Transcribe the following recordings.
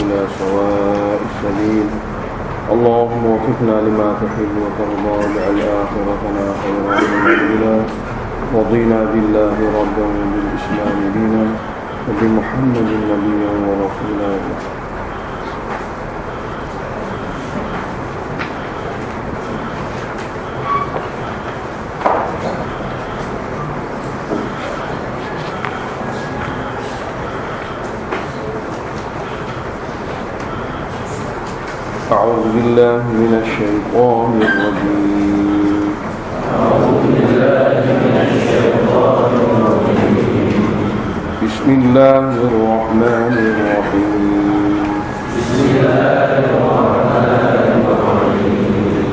إلى سواء السبيل اللهم وفقنا لما تحب وترضى واجعل آخرتنا خيرا من أولنا رضينا بالله ربا وبالإسلام دينا وبمحمد نبيا ورسولا أعوذ بالله من الشيطان الرجيم بسم الله الرحمن الرحيم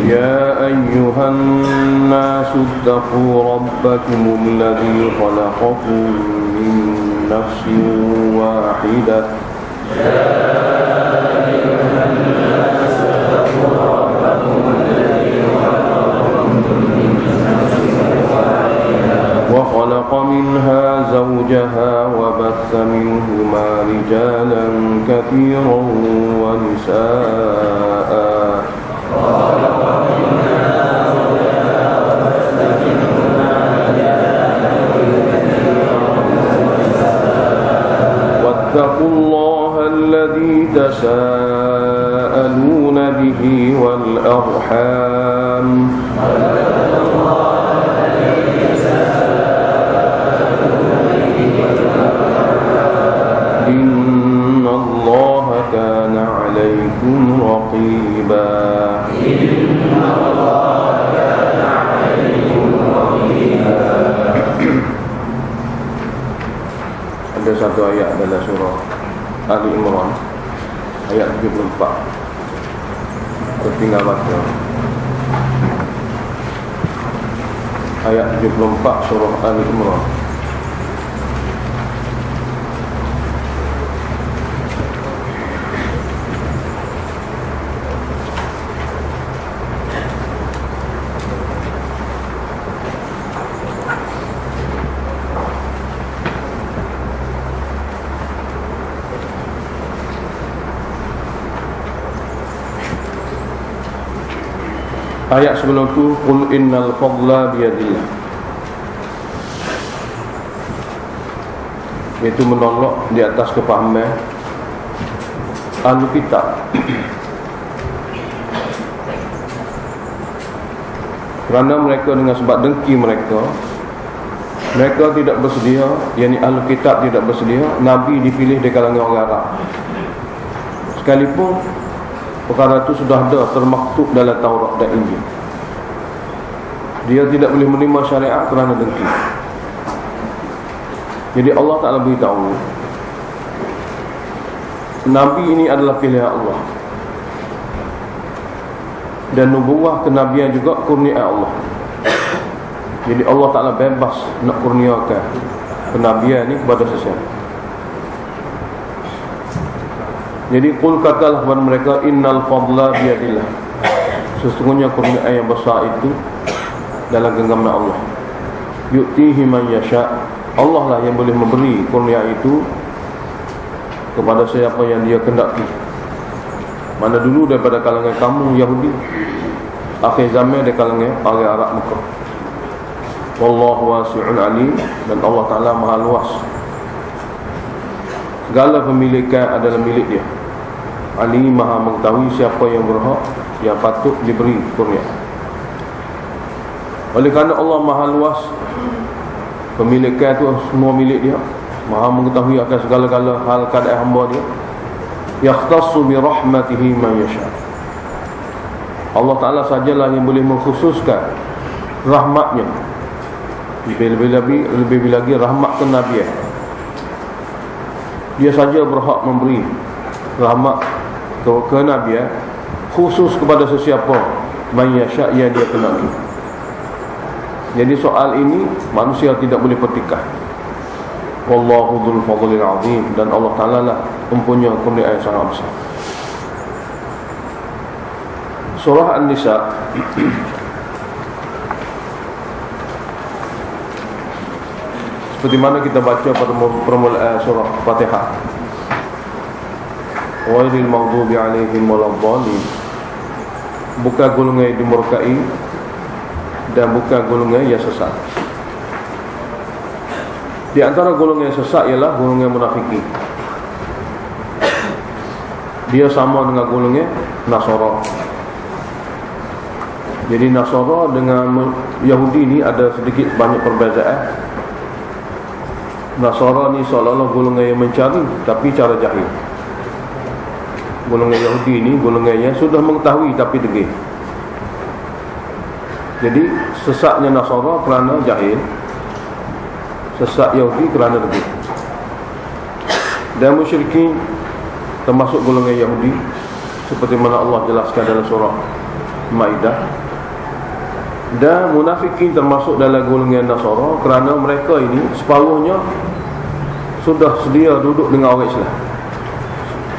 يا أيها الناس اتقوا ربكم الذي خلقكم من نفس واحدة وخلق منها زوجها وبث منهما رجالا كثيرا ونساء واتقوا الله الذي تساءلون به والأرحام إن الله كان عليكم رقيبا Ada satu ayat dalam surah Ali Imran ayat 74 tertinggal baca ayat 74 surah Ali Imran. Ayat sebelum itu qul innal fadla biyadillah, itu menolak di atas kepahaman ahli kitab kerana mereka dengan sebab dengki mereka tidak bersedia, yakni ahli kitab tidak bersedia Nabi dipilih di kalangan orang Arab, sekalipun perkara itu sudah ada termaktub dalam Taurat dan Injil. Dia tidak boleh menerima syariat kerana dengki. Jadi Allah Ta'ala beritahu Nabi ini adalah pilihan Allah, dan nubuwah kenabian juga kurnia Allah. Jadi Allah Ta'ala bebas nak kurniakan kenabian ini kepada sesiapa. Jadi qul katalah kepada mereka innal fadla biyadillah, sesungguhnya kurnia yang besar itu dalam genggaman Allah. Yu'tihi man yasha, Allah lah yang boleh memberi kurnia itu kepada siapa yang dia kehendaki. Mana dulu daripada kalangan kamu Yahudi, akhir zaman dari kalangan orang Arab Mekah. Wallahu wasi'un alim, dan Allah Ta'ala maha luas, segala pemilikan adalah milik dia. Ali maha mengetahui siapa yang berhak, yang patut diberi kurnia. Oleh kerana Allah maha luas, pemilikan itu semua milik dia, maha mengetahui akan segala-gala hal keadaan hamba dia. Yakhtassu bi rahmatihi man yasha, Allah Ta'ala sajalah yang boleh mengkhususkan rahmatnya, lebih lagi rahmat kenabian. Dia saja berhak memberi rahmat kenabian khusus kepada sesiapa man yasha yang dia kenali. Jadi soal ini manusia tidak boleh pertikah. Wallahu dzul fadlil azim, dan Allah Ta'ala lah mempunyai kurnia yang sangat besar. Surah An-Nisa seperti mana kita baca pada permulaan surah Fatihah. Ghairil maghdubi alaihim waladdallin. Bukan golongan yang dimurkai dan bukan golongan yang sesat. Di antara golongan yang sesat ialah golongan munafiki. Dia sama dengan golongan Nasara. Jadi Nasara dengan Yahudi ni ada sedikit banyak perbezaan. Nasara ni seolah-olah golongan yang mencari tapi cara jahil. Golongan Yahudi ni golongan yang sudah mengetahui tapi degil. Jadi sesatnya Nasara kerana jahil, sesat Yahudi kerana degil. Dan musyrikin termasuk golongan Yahudi, seperti mana Allah jelaskan dalam surah Maidah. Dan munafikin termasuk dalam golongan Nasara kerana mereka ini separuhnya sudah sedia duduk dengan orang Islam.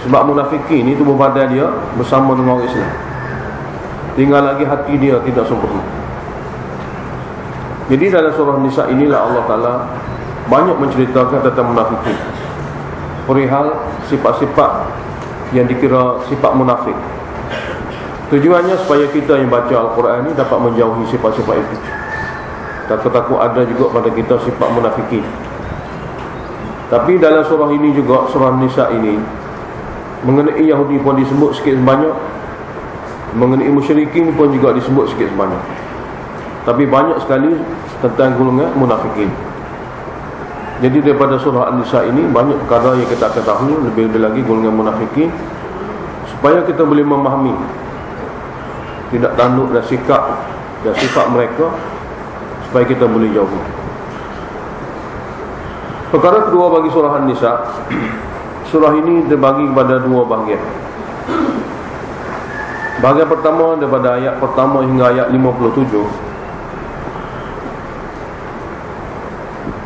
Sebab munafikin ini tubuh badan dia bersama dengan orang Islam, tinggal lagi hati dia tidak sempurna. Jadi dalam surah Nisa inilah Allah Ta'ala banyak menceritakan tentang munafikin, perihal sifat-sifat yang dikira sifat munafik. Tujuannya supaya kita yang baca Al-Quran ini dapat menjauhi sifat-sifat itu. Takut-takut ada juga pada kita sifat munafikin. Tapi dalam surah ini juga, surah Nisa ini, mengenai Yahudi pun disebut sikit sebanyak, mengenai musyrikin pun juga disebut sikit sebanyak. Tapi banyak sekali tentang golongan munafikin. Jadi daripada surah An-Nisa ini banyak perkara yang kita ketahui, lebih-lebih lagi golongan munafikin, supaya kita boleh memahami tidak tanduk dan sikap dan sifat mereka, supaya kita boleh jauhi. Perkara kedua bagi surah An-Nisa, surah ini terbagi kepada dua bahagian. Bahagian pertama daripada ayat pertama hingga ayat 57.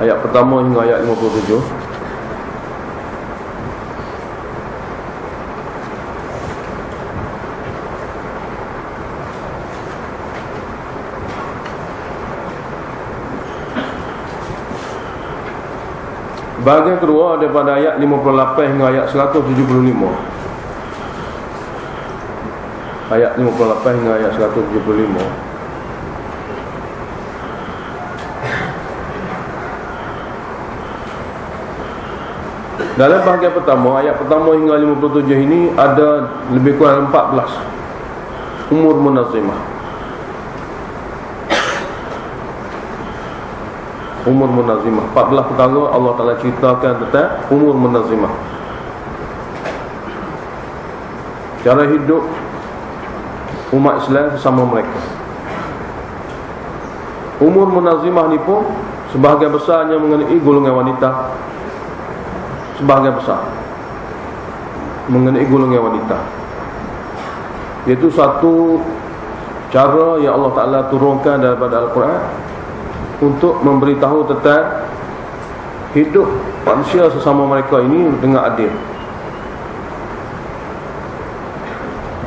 Ayat pertama hingga ayat 57. Bahagian kedua daripada ayat 58 hingga ayat 175. Ayat 58 hingga ayat 175. Dalam bahagian pertama, ayat pertama hingga 57 ini ada lebih kurang 14 umur munazimah. Umur munazimah, 14 perkara Allah Ta'ala ceritakan tentang umur munazimah. Cara hidup umat Islam bersama mereka. Umur munazimah ni pun sebahagian besarnya mengenai golongan wanita. Sebahagian besar mengenai golongan wanita. Iaitu satu cara yang Allah Ta'ala turunkan daripada Al-Quran untuk memberitahu tentang hidup manusia sesama mereka ini dengan adil.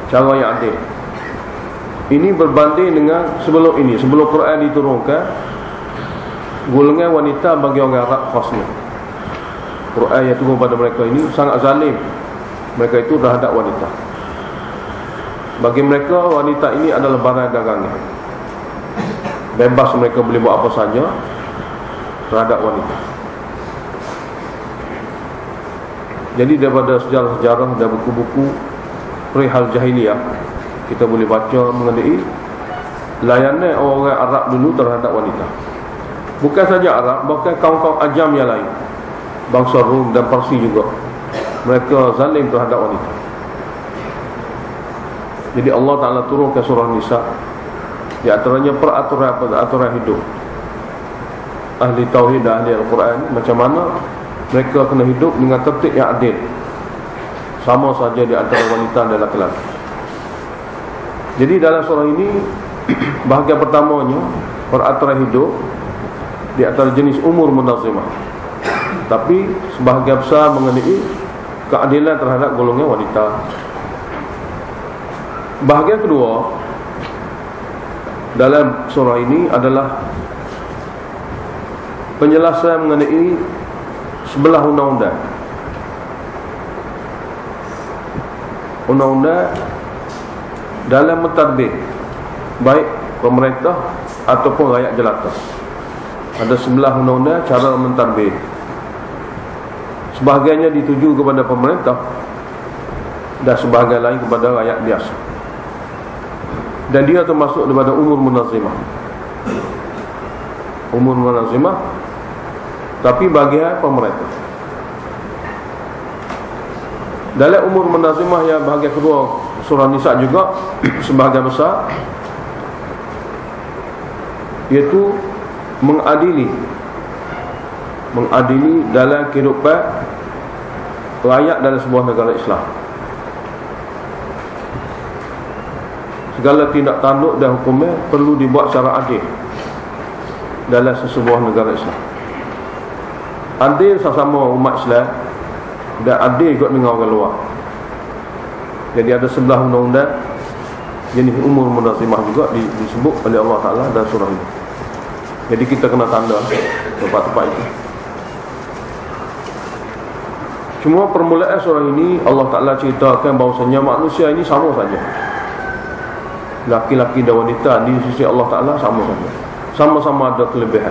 Cara yang adil. Ini berbanding dengan sebelum ini. Sebelum Quran diturunkan, golongan wanita bagi orang Arab khasnya, Quran yang turun pada mereka ini sangat zalim. Mereka itu terhadap wanita. Bagi mereka, wanita ini adalah barang dagangan. Bebas mereka boleh buat apa saja terhadap wanita. Jadi daripada sejarah-sejarah dan buku-buku perihal jahiliyah, kita boleh baca mengenai layanan orang Arab dulu terhadap wanita. Bukan saja Arab, bahkan kaum-kaum ajam yang lain, bangsa Rum dan Parsi juga, mereka zalim terhadap wanita. Jadi Allah Ta'ala turunkan surah Nisa, di antaranya peraturan hidup ahli tauhid dan ahli Al-Quran, macam mana mereka kena hidup dengan tertib yang adil, sama saja di antara wanita dan lelaki. Jadi dalam surah ini bahagian pertamanya peraturan hidup di antara jenis umur munazimah, tapi sebahagian besar mengenai keadilan terhadap golongan wanita. Bahagian kedua dalam surah ini adalah penjelasan mengenai 11 undang-undang. Undang-undang dalam mentadbir, baik pemerintah ataupun rakyat jelata. Ada 11 undang-undang cara mentadbir. Sebahagiannya dituju kepada pemerintah dan sebahagian lain kepada rakyat biasa. Dan dia termasuk daripada umur munazimah. Umur munazimah, tapi bahagian pemerintah. Dalam umur munazimah yang bahagian kedua surah Nisa juga sebahagian besar, iaitu mengadili dalam kehidupan rakyat dalam sebuah negara Islam. Segala tindak tanduk dan hukumnya perlu dibuat secara adil dalam sebuah negara Islam. Adil sesama umat Islam dan adil juga dengan orang luar. Jadi ada 11 undang-undang jenis umur munazimah juga disebut oleh Allah Ta'ala dalam surah ini. Jadi kita kena tanda tempat-tempat itu. Cuma permulaan surah ini Allah Ta'ala ceritakan bahawasanya manusia ini sama saja. Laki-laki dan wanita di sisi Allah Ta'ala sama saja. Sama-sama ada kelebihan,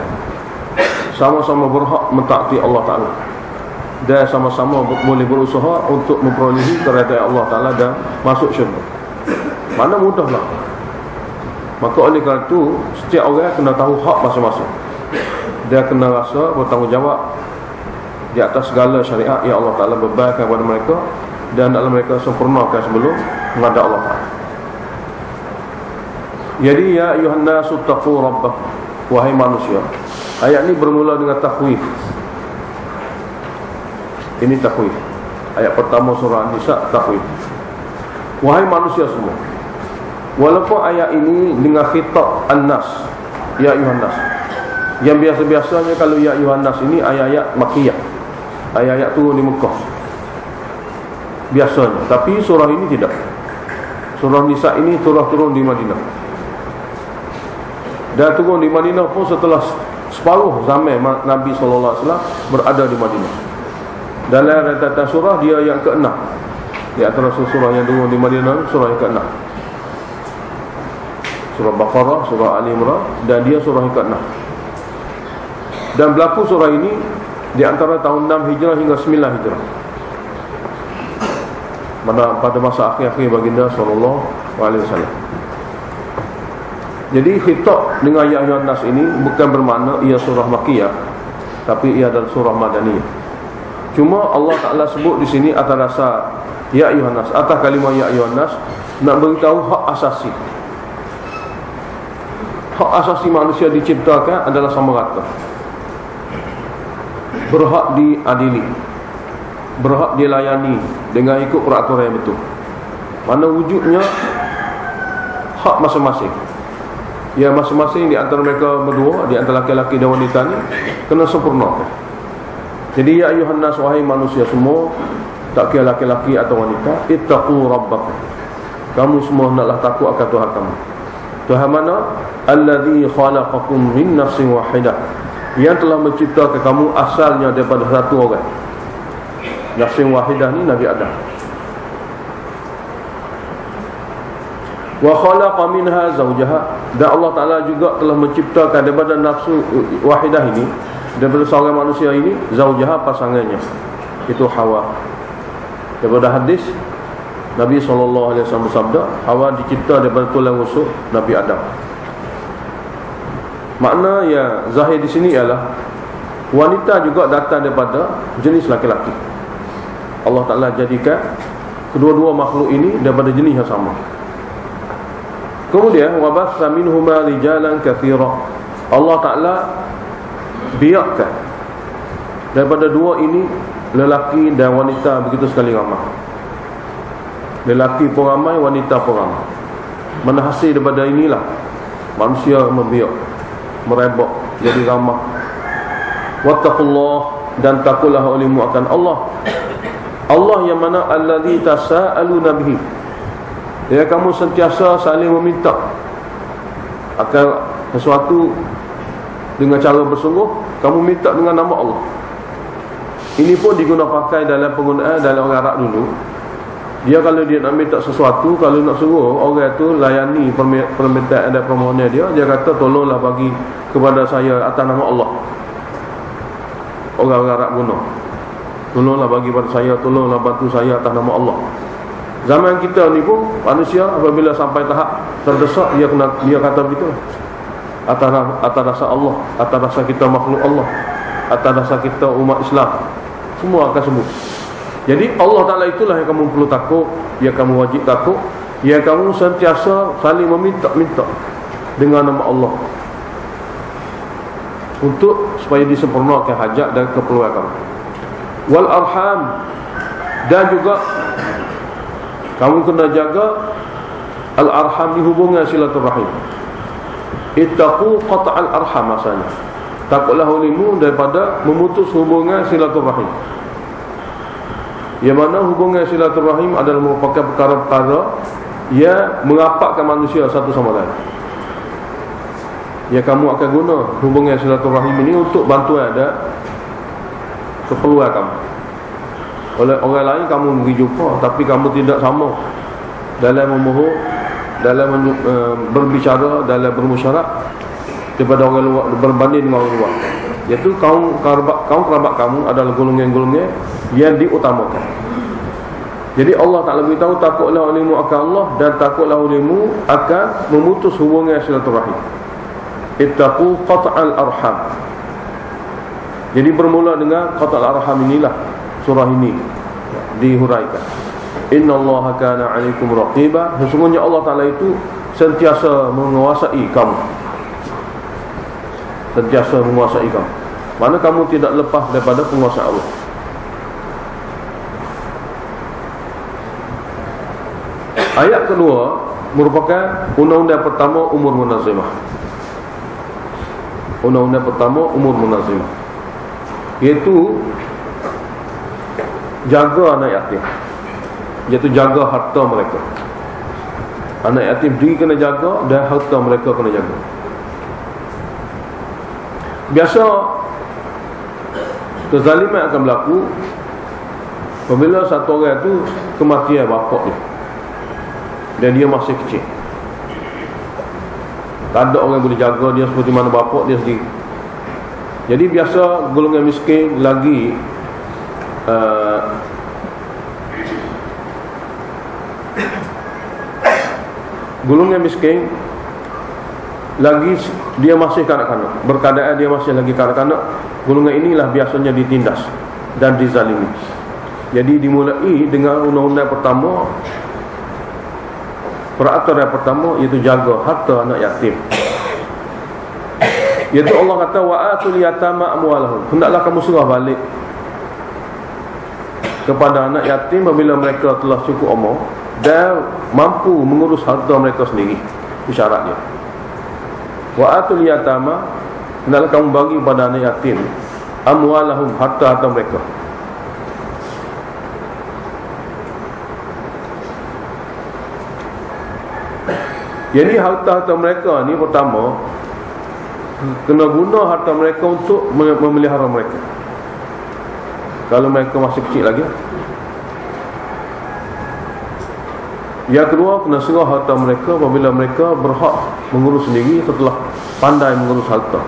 sama-sama berhak mentaati Allah Ta'ala, dan sama-sama boleh berusaha untuk memperolehi keridaan Allah Ta'ala dan masuk syurga. Mana mudahlah. Maka oleh kerana itu setiap orang kena tahu hak masing-masing. Dia kena rasa bertanggungjawab di atas segala syariat yang Allah Ta'ala bebankan kepada mereka, dan dalam mereka sempurnakan sebelum menghadap Allah Ta'ala. Jadi ya ayuhan nasu taqu rabbakum, wahai manusia. Ayat ini bermula dengan takhwif. Ini takhwif. Ayat pertama surah An-Nisa, takhwif. Wahai manusia semua. Walaupun ayat ini dengan khitab an-nas, ya ayuhan nas. Yang biasa-biasanya kalau ya ayuhan nas ini ayat-ayat Makkiyah, ayat-ayat turun di Mekah biasanya. Tapi surah ini tidak. Surah Nisa ini turun di Madinah. Dan turun di Madinah pun setelah separuh zaman Nabi SAW berada di Madinah. Dalam rentetan surah dia yang ke-6. Di antara surah yang turun di Madinah, surah yang ke-6. Surah Baqarah, surah Ali Imran, dan dia surah yang ke-6. Dan berlaku surah ini di antara tahun 6 Hijrah hingga 9 Hijrah. Pada masa akhir-akhir baginda sallallahu alaihi wasallam. Jadi khitab dengan ya ayyuhan nas ini bukan bermakna ia surah Makkiyah, tapi ia adalah surah Madaniyah. Cuma Allah Ta'ala sebut di sini atas dasar ya ayyuhan nas, atas kalimah ya ayyuhan nas, nak beritahu hak asasi. Hak asasi manusia diciptakan adalah sama rata. Berhak diadili, berhak dilayani dengan ikut peraturan yang betul. Mana wujudnya hak masing-masing. Ya masing-masing di antara mereka berdua, di antara laki-laki dan wanita ni kena sempurnakan. Jadi ya ayuhan nas, wahai manusia semua, tak kira laki-laki atau wanita, ittaqu rabbakum. Kamu semua hendaklah takut akan Tuhan kamu. Tuhan mana? Allazi khalaqakum min nafsin wahidah, yang telah menciptakan kamu asalnya daripada satu orang. Nafsin wahidah ni Nabi Adam. Wa khalaqa minha zawjaha, dan Allah Ta'ala juga telah menciptakan daripada nafsu wahidah ini, daripada seorang manusia ini, zawjaha pasangannya, itu Hawa. Daripada hadis Nabi SAW bersabda, Hawa dicipta daripada tulang rusuk Nabi Adam. Makna yang zahir di sini ialah wanita juga datang daripada jenis laki-laki. Allah Ta'ala jadikan kedua-dua makhluk ini daripada jenis yang sama. Kemudian wabatha minhuma rijalan katsira, Allah Ta'ala biarkan daripada dua ini lelaki dan wanita begitu sekali ramai. Lelaki pun ramai, wanita pun ramai. Mana hasil daripada inilah manusia membiak, merebak jadi ramai. Wattaqullah, dan takutlah olehmu akan Allah. Allah yang mana allazi tasaaluna bihi, ya kamu sentiasa saling meminta akan sesuatu dengan cara bersungguh kamu minta dengan nama Allah. Ini pun digunakan pakai dalam penggunaan dalam orang Arab dulu. Dia kalau dia nak minta sesuatu, kalau nak suruh orang tu layani permintaan dan permohonan dia kata tolonglah bagi kepada saya atas nama Allah. Orang Arab guna, tolonglah bagi pada saya, tolonglah bantu saya atas nama Allah. Zaman kita ni pun manusia apabila sampai tahap terdesak, dia kata begitu, atas dasar Allah, atas dasar kita makhluk Allah, atas dasar kita umat Islam, semua akan sembuh. Jadi Allah Ta'ala itulah yang kamu perlu takut, yang kamu wajib takut, yang kamu sentiasa saling meminta-minta dengan nama Allah untuk supaya disempurnakan hajat dan keperluan kamu. Wal arham, dan juga kamu kena jaga al-arham ni, hubungan silaturahim. Ittaqu qat'al arham, maksudnya takutlah olehmu daripada memutus hubungan silaturahim. Yang mana hubungan silaturahim adalah merupakan perkara-perkara yang merapatkan manusia satu sama lain. Ya, kamu akan guna hubungan silaturahim ini untuk bantuan dan keperluan kamu. Oleh orang lain kamu pergi jumpa, tapi kamu tidak sama dalam memohon, dalam berbicara, dalam bermusyarat daripada orang luar berbanding dengan orang luar. Iaitu kaum kerabat kamu adalah golongan-golongan yang diutamakan. Jadi Allah Ta'ala beritahu, takutlah olehmu akan Allah dan takutlah olehmu akan memutus hubungan silaturahim. Ittaqu qat'al arham. Jadi bermula dengan qat'al arham inilah surah ini dihuraikan. Innallaha kana 'alaikum raqiba. Sesungguhnya Allah Ta'ala itu sentiasa menguasai kamu. Sentiasa menguasai kamu. Mana kamu tidak lepas daripada penguasaan Allah. Ayat kedua merupakan undang-undang pertama umur munazimah. Undang-undang pertama umur munazimah, iaitu jaga anak yatim, iaitu jaga harta mereka. Anak yatim diri kena jaga dan harta mereka kena jaga. Biasa kezaliman akan berlaku apabila satu orang tu kematian bapak dia dan dia masih kecil. Tak ada orang boleh jaga dia seperti mana bapak dia sendiri. Jadi biasa golongan miskin lagi golongan miskin lagi dia masih kanak-kanak, berkeadaan dia masih lagi kanak-kanak, golongan inilah biasanya ditindas dan dizalimi. Jadi dimulai dengan undang-undang pertama, peraturan yang pertama, iaitu jaga harta anak yatim. Iaitu Allah kata wa atul yatama amwalahum, hendaklah kamu serah balik kepada anak yatim apabila mereka telah cukup umur dan mampu mengurus harta mereka sendiri. Itu syaratnya. Wa atul yatama, hendaklah kamu bagi kepada anak yatim amwalahum, harta-harta mereka. Jadi harta-harta mereka ni pertama kena guna harta mereka untuk memelihara mereka kalau mereka masih kecil lagi. Yang kedua, kena serah harta mereka apabila mereka berhak mengurus sendiri setelah pandai mengurus harta.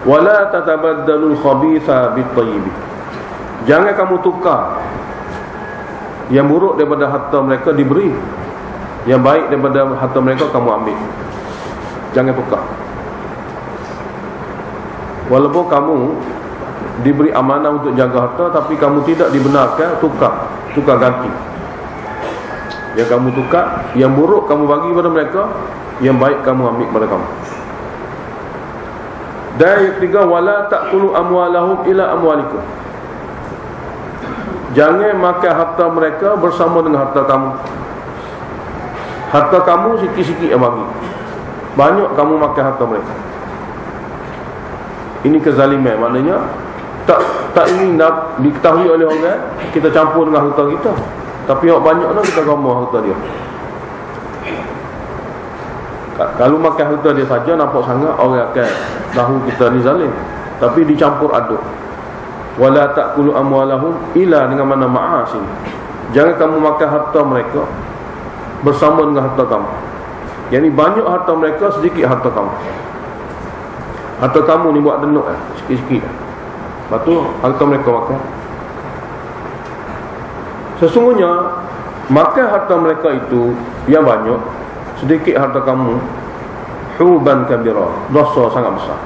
Wala tatabaddalul khabitha bit-tayyib, jangan kamu tukar yang buruk daripada harta mereka diberi, yang baik daripada harta mereka kamu ambil. Jangan tukar. Walaupun kamu diberi amanah untuk jaga harta, tapi kamu tidak dibenarkan tukar ganti. Yang kamu tukar, yang buruk kamu bagi kepada mereka, yang baik kamu ambil kepada kamu. Dan yang ketiga, wala ta'kulu amwalahum ila amwalikum, jangan makan harta mereka bersama dengan harta kamu. Harta kamu sikit-sikit yang bagi, banyak kamu makan harta mereka. Ini kezaliman, maknanya tak ingin diketahui oleh orang kita campur dengan harta kita, tapi yang banyak lah kita gambar harta dia. Kalau makan harta dia saja nampak sangat, orang akan tahu kita ni zalim. tapi dicampur aduk. Wala ta'kulu amwalahum ila dengan mana ma'asin. Jangan kamu makan harta mereka bersama dengan harta kamu. Yang ni banyak harta mereka, sedikit harta kamu. Harta kamu ni buat denuk sikit-sikit. Lepas tu harta mereka makan. Sesungguhnya makan harta mereka itu yang banyak, sedikit harta kamu, huban kabira, dosa sangat besar.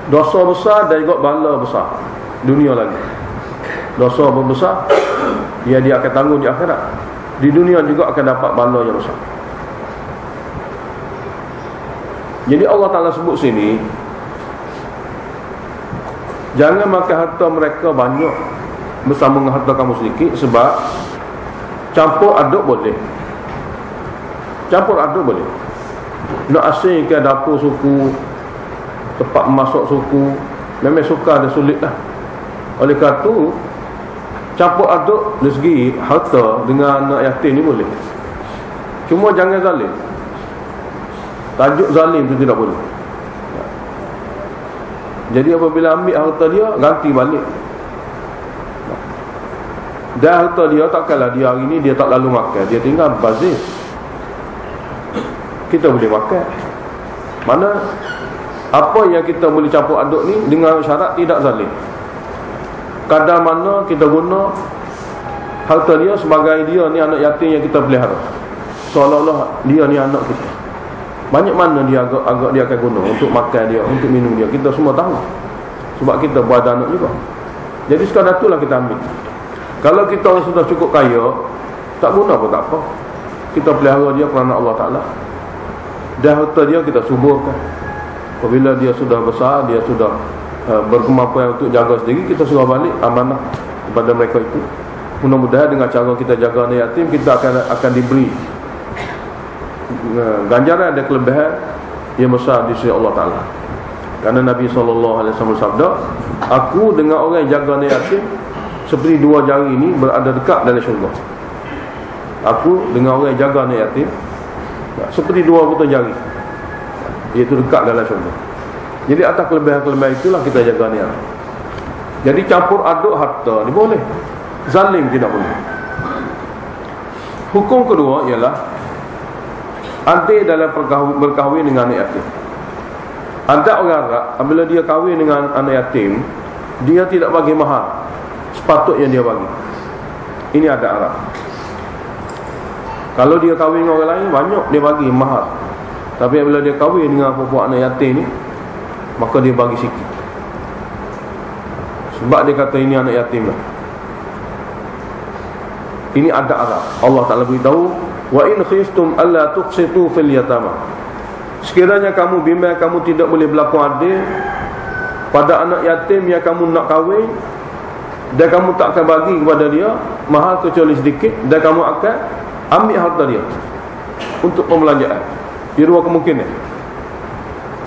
Dosa besar dan juga bala besar dunia lagi. Dosa besar dia akan tanggung di akhirat. Di dunia juga akan dapat bala yang besar. Jadi Allah Ta'ala sebut sini, jangan makan harta mereka banyak bersama dengan harta kamu sedikit. Sebab campur aduk boleh. Campur aduk boleh. Nak asingkan dapur suku, tempat masuk suku, memang suka dan sulit lah. Oleh kerana tu, campur aduk dari segi harta dengan anak yatim ni boleh. Cuma jangan zalim. Tajuk zalim tu tidak boleh. Jadi apabila ambil harta dia, ganti balik. Dan harta dia takkanlah dia hari ni dia tak lalu makan, dia tinggal bazir. Kita boleh makan. Mana apa yang kita boleh campur aduk ni dengan syarat tidak zalim. Kadar mana kita guna harta dia sebagai dia ni anak yatim yang kita pelihara, seolah-olah dia ni anak kita. Banyak mana dia agak dia akan guna untuk makan dia, untuk minum dia. Kita semua tahu. Sebab kita buat anak juga. Jadi sekadar itulah kita ambil. Kalau kita orang sudah cukup kaya, tak guna pun tak apa. Kita pelihara dia kerana Allah Ta'ala. Dan harta dia kita suburkan. Apabila dia sudah besar, dia sudah berkemampuan untuk jaga sendiri, kita suruh balik amanah kepada mereka itu. Mudah-mudahan dengan cara kita jaga anak yatim, kita akan diberi ganjaran dan kelebihan yang besar di sisi Allah Ta'ala. Kerana Nabi SAW bersabda, aku dengan orang yang jaga anak yatim seperti dua jari ini berada dekat dalam syurga. Aku dengan orang yang jaga anak yatim seperti dua buta jari, iaitu dekat dalam syurga. Jadi atas kelebihan-kelebihan itulah kita jaga anak yatim. Jadi campur aduk harta ni boleh, zalim tidak boleh. Hukum kedua ialah adil dalam berkahwin dengan anak yatim. Ada orang Arab, apabila dia kahwin dengan anak yatim, dia tidak bagi mahar sepatutnya dia bagi. Ini ada Arab. Kalau dia kahwin dengan orang lain, banyak dia bagi mahar. Tapi apabila dia kahwin dengan perempuan anak yatim ni, maka dia bagi sikit. Sebab dia kata ini anak yatim lah. Ini ada Arab. Allah Ta'ala beritahu, wa in khiftum alla tuqsitu fil yatama. Sekiranya kamu bimbang kamu tidak boleh berlaku adil pada anak yatim yang kamu nak kahwin, dan kamu tak akan bagi kepada dia mahal kecuali sedikit, dan kamu akan ambil harta dia untuk pembelanjaan. Ia dua kemungkinan.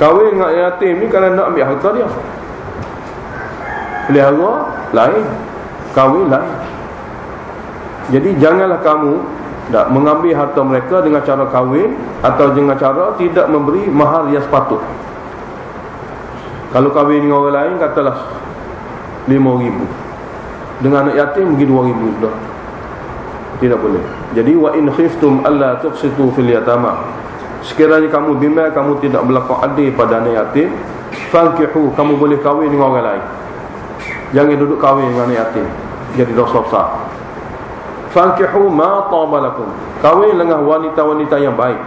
Kahwin dengan yatim ni kalau nak ambil harta dia, pelihara lain, kahwin lain. Jadi janganlah kamu tak mengambil harta mereka dengan cara kahwin atau dengan cara tidak memberi mahar yang sepatut. Kalau kahwin dengan orang lain, katalah 5,000, dengan anak yatim pergi 2,000 sudah. Tidak boleh. Jadi wa in khiftum alla tuqsitu fil yatama, sekiranya kamu bimbang kamu tidak berlaku adil pada anak yatim, fankihu, kamu boleh kahwin dengan orang lain. Jangan duduk kahwin dengan anak yatim, jadi dosa besar. Fankihu ma taba lakum, kahwin dengan wanita-wanita yang baik.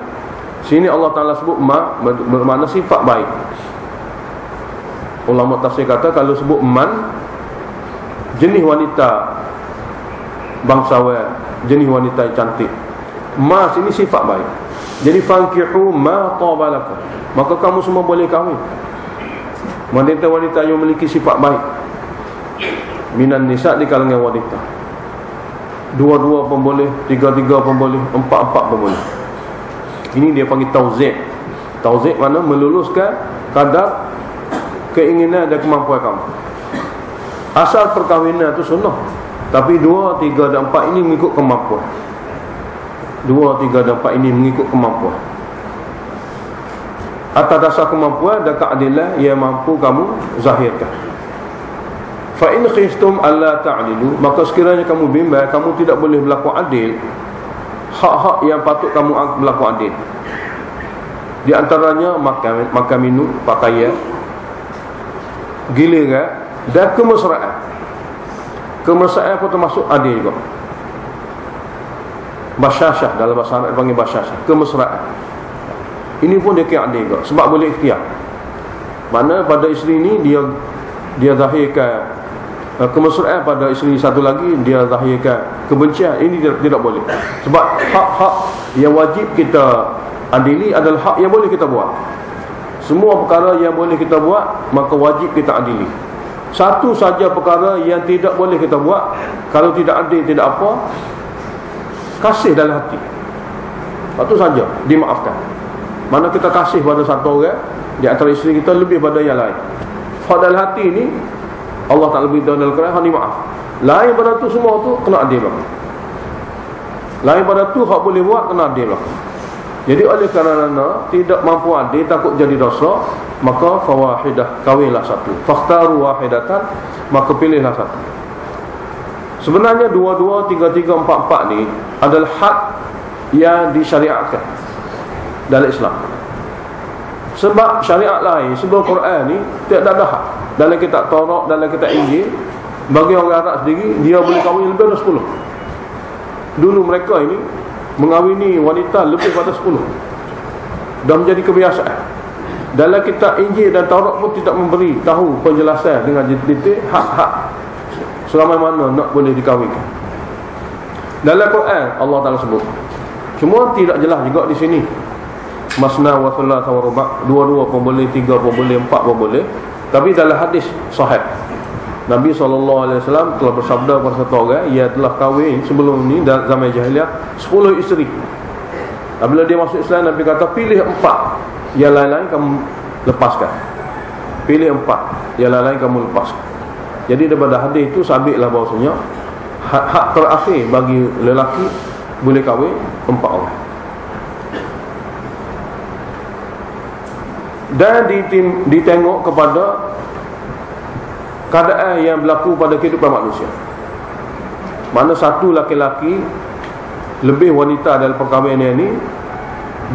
Sini Allah Ta'ala sebut ma bermakna sifat baik. Ulama tafsir kata kalau sebut man, jenis wanita bangsawan, jenis wanita yang cantik. Ma sini sifat baik. Jadi fankihu ma taba lakum, maka kamu semua boleh kahwin wanita-wanita yang memiliki sifat baik. Minan nisa, di kalangan wanita, dua-dua pun boleh, tiga-tiga pun boleh, empat-empat pun boleh. Ini dia panggil tauzik. Tauzik mana meluluskan kadar keinginan dan kemampuan kamu. Asal perkahwinan itu sunnah, tapi 2, 3 dan 4 ini mengikut kemampuan. 2, 3 dan 4 ini mengikut kemampuan. atas dasar kemampuan dan keadilan yang mampu kamu zahirkan. Fa in khiftum alla ta'dilu, maka sekiranya kamu bimbang kamu tidak boleh berlaku adil, hak-hak yang patut kamu berlaku adil, di antaranya makan minum, pakaian, giliran dan kemesraan. Kemesraan pun termasuk adil juga. Basyashah, dalam bahasa Arab panggil basyashah, kemesraan. Ini pun dia kira adil juga, sebab boleh ikhtiar. Mana pada isteri ini dia zahirkan kemesraan, pada isteri satu lagi dia zahirkan kebencian. Ini tidak boleh. Sebab hak-hak yang wajib kita adili adalah hak yang boleh kita buat. Semua perkara yang boleh kita buat, maka wajib kita adili. Satu saja perkara yang tidak boleh kita buat, kalau tidak adil tidak apa, kasih dalam hati, satu saja dimaafkan. Mana kita kasih pada satu orang di antara isteri kita lebih pada yang lain, hak dalam hati ini Allah Ta'ala beritahu dalam Quran, hak ni maaf. Lain pada tu semua tu kena adil belakang. Lain pada tu hak boleh buat, kena adil belakang. Jadi oleh kerana tidak mampu adil, takut jadi dosa, maka fawahidah, kawinlah satu. Fakhtaru wahidatan, maka pilihlah satu. Sebenarnya 2, 3, 4 ni adalah had yang disyariatkan dalam Islam. Sebab syariat lain sebelum Quran ni tidak ada had. Dalam kitab Taurat, dalam kitab Injil, bagi orang Arab sendiri, dia boleh kahwin lebih dari 10. Dulu mereka ini mengawini wanita lebih pada 10, dan menjadi kebiasaan. Dalam kitab Injil dan Taurat pun tidak memberi tahu penjelasan dengan detail hak-hak selama mana nak boleh dikahwinkan. Dalam Quran Allah Ta'ala sebut, cuma tidak jelas juga di sini. Masna wa thulatha wa ruba', 2 pun boleh, 3 pun boleh, 4 pun boleh. Tapi dalam hadis sahih, Nabi SAW telah bersabda kepada satu orang yang telah kahwin sebelum ni dalam zaman jahiliah 10 isteri. Apabila dia masuk Islam, Nabi kata pilih 4, yang lain-lain kamu lepaskan. Pilih 4, yang lain-lain kamu lepaskan. Jadi daripada hadis itu sabitlah bahawasanya hak terakhir bagi lelaki boleh kahwin 4 orang. Dan ditengok kepada keadaan yang berlaku pada kehidupan manusia. Mana satu laki-laki lebih wanita dalam perkahwinan ini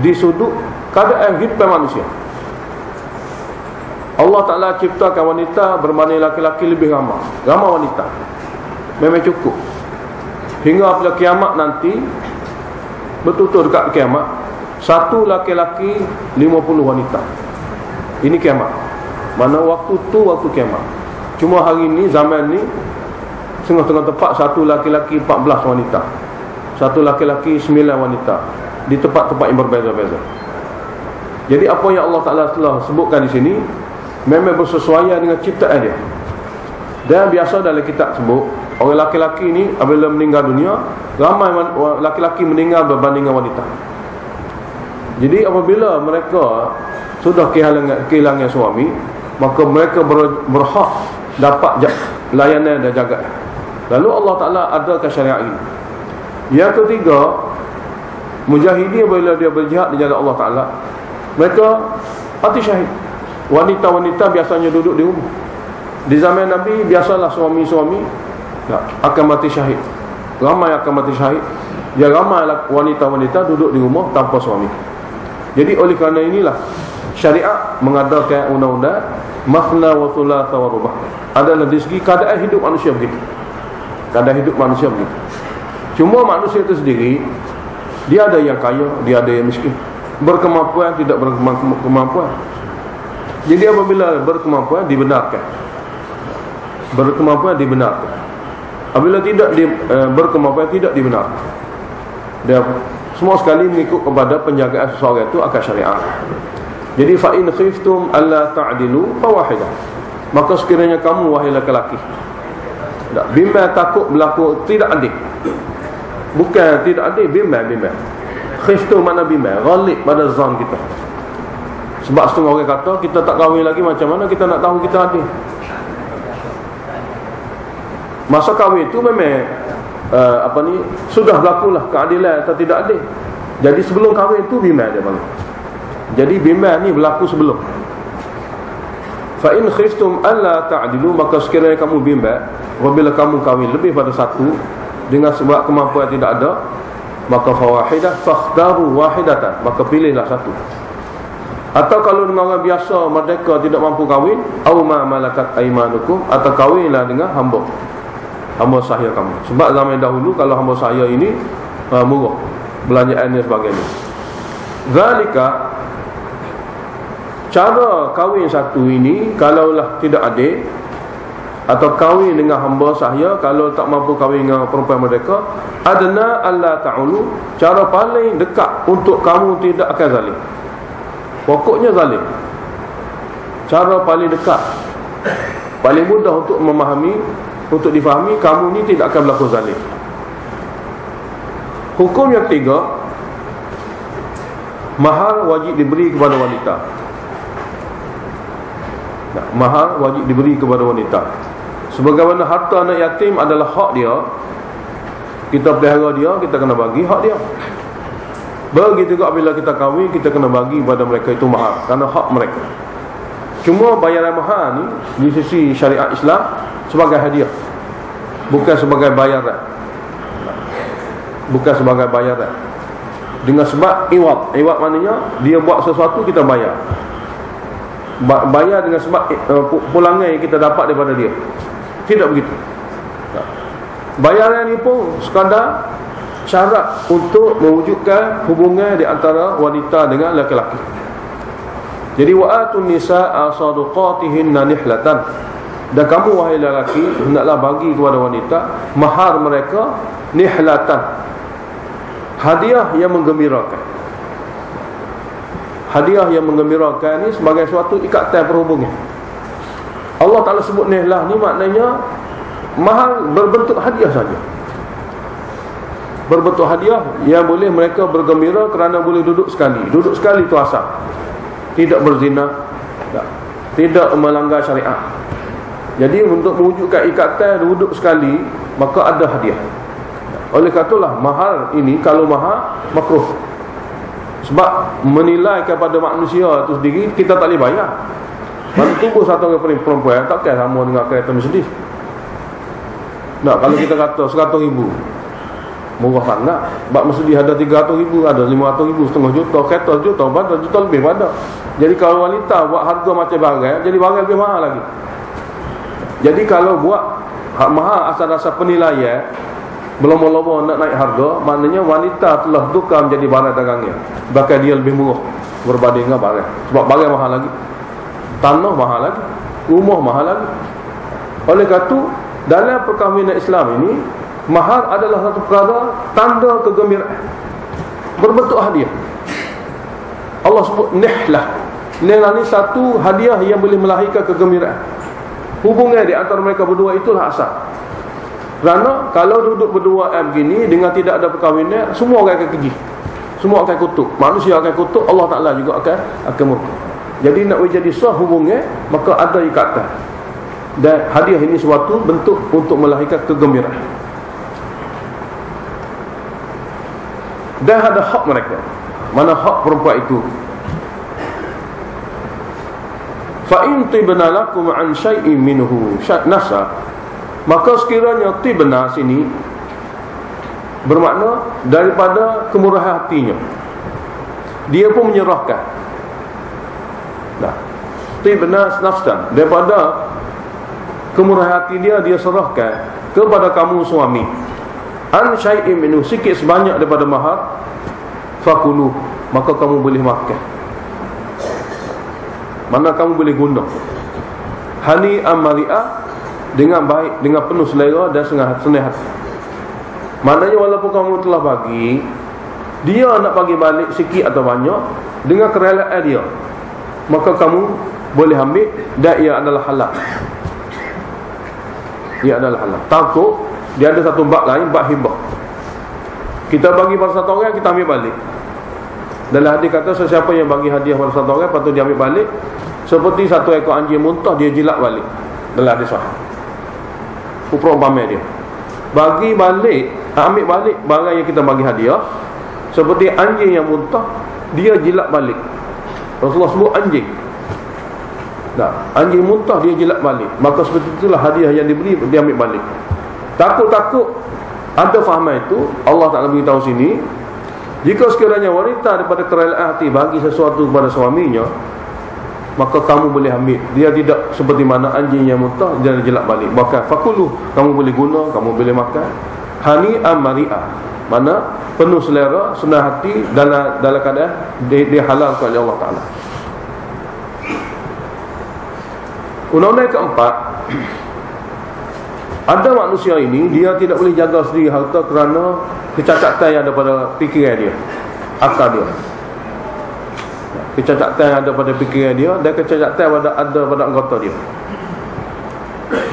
di sudut keadaan kehidupan manusia. Allah Ta'ala ciptakan wanita berbanding laki-laki lebih ramai wanita, memang cukup. Hingga apabila kiamat nanti, betul-betul dekat kiamat, satu laki-laki 50 wanita. Ini kiamat. Mana waktu tu waktu kiamat. Cuma hari ni, zaman ni, tengah-tengah tepat satu laki-laki 14 wanita, satu laki-laki 9 wanita, di tempat-tempat yang berbeza-beza. Jadi apa yang Allah Ta'ala telah sebutkan di sini memang bersesuaian dengan ciptaan dia. Dan biasa dalam kitab sebut, orang laki-laki ni apabila meninggal dunia, ramai laki-laki meninggal berbanding dengan wanita. Jadi apabila mereka sudah kehilangan suami, maka mereka berhak dapat layanan dan jagaan. Lalu Allah Ta'ala adakan syariat ini. Yang ketiga, mujahidin bila dia berjihad di jalan Allah Ta'ala, mereka mati syahid. Wanita-wanita biasanya duduk di rumah. Di zaman Nabi biasalah suami-suami akan mati syahid. Ramai akan mati syahid. Dia ramai wanita-wanita duduk di rumah tanpa suami. Jadi oleh kerana inilah syariat mengadakan undang-undang masna wa thulatha wa ruba'. Adalah dari segi keadaan hidup manusia begitu. Keadaan hidup manusia begitu. Cuma manusia itu sendiri, dia ada yang kaya, dia ada yang miskin, berkemampuan, tidak berkemampuan. Jadi apabila berkemampuan dibenarkan, berkemampuan dibenarkan. Apabila tidak berkemampuan tidak dibenarkan. Dia semua sekali mengikut kepada penjagaan seseorang itu akan syariat. Jadi fa in khiftum alla ta'dilu fawahidah, maka sekiranya kamu wahai lelaki tak bimbang takut berlaku tidak adil, bukan tidak adil, bimbang. Khiftum mana bimbang, ghalib pada zon kita. Sebab setengah orang kata kita tak kahwin lagi, macam mana kita nak tahu kita adil? Masa kahwin itu memang sudah berlakulah keadilan atau tidak adil. Jadi sebelum kahwin itu bimbang dia bang. Jadi bimbang ni berlaku sebelum. Fa in khiftum alla ta'dilu, maka sekiranya kamu bimbang apabila kamu kahwin lebih pada satu dengan sebab kemampuan tidak ada, maka fawahidah fakhtaru wahidatan, maka pilihlah satu. Atau kalau dengan orang biasa merdeka tidak mampu kahwin, aw ma malakat aymanukum, atau kahwinlah dengan hamba sahaya kamu. Sebab zaman dahulu kalau hamba sahaya ini murah belanjaan dan sebagainya. Zalika, cara kahwin satu ini kalaulah tidak adil, atau kahwin dengan hamba sahaya kalau tak mampu kahwin dengan perempuan merdeka, adna alla ta'ulu, cara paling dekat untuk kamu tidak akan zalim. Pokoknya zalim. Cara paling dekat, paling mudah untuk memahami, untuk difahami, kamu ni tidak akan berlaku zalim. Hukum yang ketiga, mahar wajib diberi kepada wanita. Mahar wajib diberi kepada wanita. Sebagaimana harta anak yatim adalah hak dia, kita pelihara dia, kita kena bagi hak dia. Begitu juga bila kita kahwin, kita kena bagi pada mereka itu mahar, kerana hak mereka. Cuma bayaran mahar ni di sisi syariat Islam sebagai hadiah, bukan sebagai bayaran. Bukan sebagai bayaran. Dengan sebab iwad. Iwad maknanya dia buat sesuatu, kita bayar. Bayar dengan sebab pulangan yang kita dapat daripada dia. Tidak begitu. Bayaran ini pun sekadar syarat untuk mewujudkan hubungan di antara wanita dengan lelaki. Jadi wa'atun nisaa sadaqatihinna nihlatan, dan kamu wahai lelaki hendaklah bagi kepada wanita mahar mereka nihlatan, hadiah yang menggembirakan. Hadiah yang menggembirakan ni sebagai suatu ikatan perhubungan. Allah Ta'ala sebut nihlah ni maknanya mahal berbentuk hadiah saja. Berbentuk hadiah yang boleh mereka bergembira kerana boleh duduk sekali. Duduk sekali itu asal. Tidak berzina, tidak melanggar syariat. Jadi untuk mewujudkan ikatan duduk sekali, maka ada hadiah. Oleh katalah mahal ini, kalau mahal makruh. Sebab menilai kepada manusia itu sendiri, kita tak boleh bayar. Mana tubuh satu orang perempuan takkan sama dengan kereta Mercedes. Nah, kalau kita kata 100,000 murah sangat. Sebab Mercedes ada 300,000, ada 500,000, setengah juta, kereta juta, pada juta lebih pada. Jadi kalau wanita buat harga macam barang, jadi barang lebih mahal lagi. Jadi kalau buat mahal asal-asal penilaian, belum-belum nak naik harga, maknanya wanita telah tukar menjadi barang dagangnya. Bahkan dia lebih murah berbanding dengan barang. Sebab barang mahal lagi, tanah mahal lagi, rumah mahal lagi. Oleh kerana dalam perkahwinan Islam ini, mahar adalah satu perkara tanda kegembiraan, berbentuk hadiah. Allah sebut nihlah. Nihlah ni satu hadiah yang boleh melahirkan kegembiraan. Hubungan di antara mereka berdua itulah asal. Kerana kalau duduk berdua begini dengan tidak ada perkahwinan, semua orang akan keji, semua akan kutuk, manusia akan kutuk, Allah Ta'ala juga akan murka. Jadi nak menjadi sah hubungan, maka ada ikatan. Dan hadiah ini suatu bentuk untuk melahirkan kegembiraan. Dan ada hak mereka. Mana hak perempuan itu? Fa in tibna lakum an syai'in minhu nafsa, maka sekiranya tibna sini bermakna daripada kemurahan hatinya, dia pun menyerahkan. Nah, tibna nafsan, daripada kemurahan hati dia serahkan kepada kamu suami. An syai'in minhu, sikit sebanyak daripada mahar, fakulu, maka kamu boleh makan. Mana kamu boleh guna. Hani amari'ah, dengan baik, dengan penuh selera dan senang hati. Maknanya walaupun kamu telah bagi, dia nak bagi balik sikit atau banyak dengan kerelaan dia, maka kamu boleh ambil, dan ia adalah halal. Ia adalah halal. Takut dia ada satu bab lain, bab hibah. Kita bagi pada satu orang, kita ambil balik. Dalam hadis kata, sesiapa yang bagi hadiah pada satu orang, patut dia ambil balik seperti satu ekor anjing muntah, dia jilat balik. Dalam hadis sahih, perumpamaan dia bagi balik, ambil balik barang yang kita bagi hadiah, seperti anjing yang muntah, dia jilat balik. Rasulullah sebut anjing. Nah, anjing muntah dia jilat balik, maka seperti itulah hadiah yang diberi, dia ambil balik. Takut-takut ada fahaman itu, Allah Ta'ala beritahu sini, jika sekiranya wanita daripada kerelaan hati bagi sesuatu kepada suaminya, maka kamu boleh ambil. Dia tidak seperti mana anjing yang muntah dia jilat balik. Bahkan fakuluh, kamu boleh guna, kamu boleh makan. Hani'an mari'ah, mana penuh selera, senang hati, dalam keadaan dia halalkan oleh Allah Ta'ala. Undang-undang keempat, ada manusia ini dia tidak boleh jaga sendiri harta kerana kecacatan yang ada pada fikiran dia, akal dia. Kecacatan yang ada pada fikiran dia dan kecacatan ada pada anggota dia.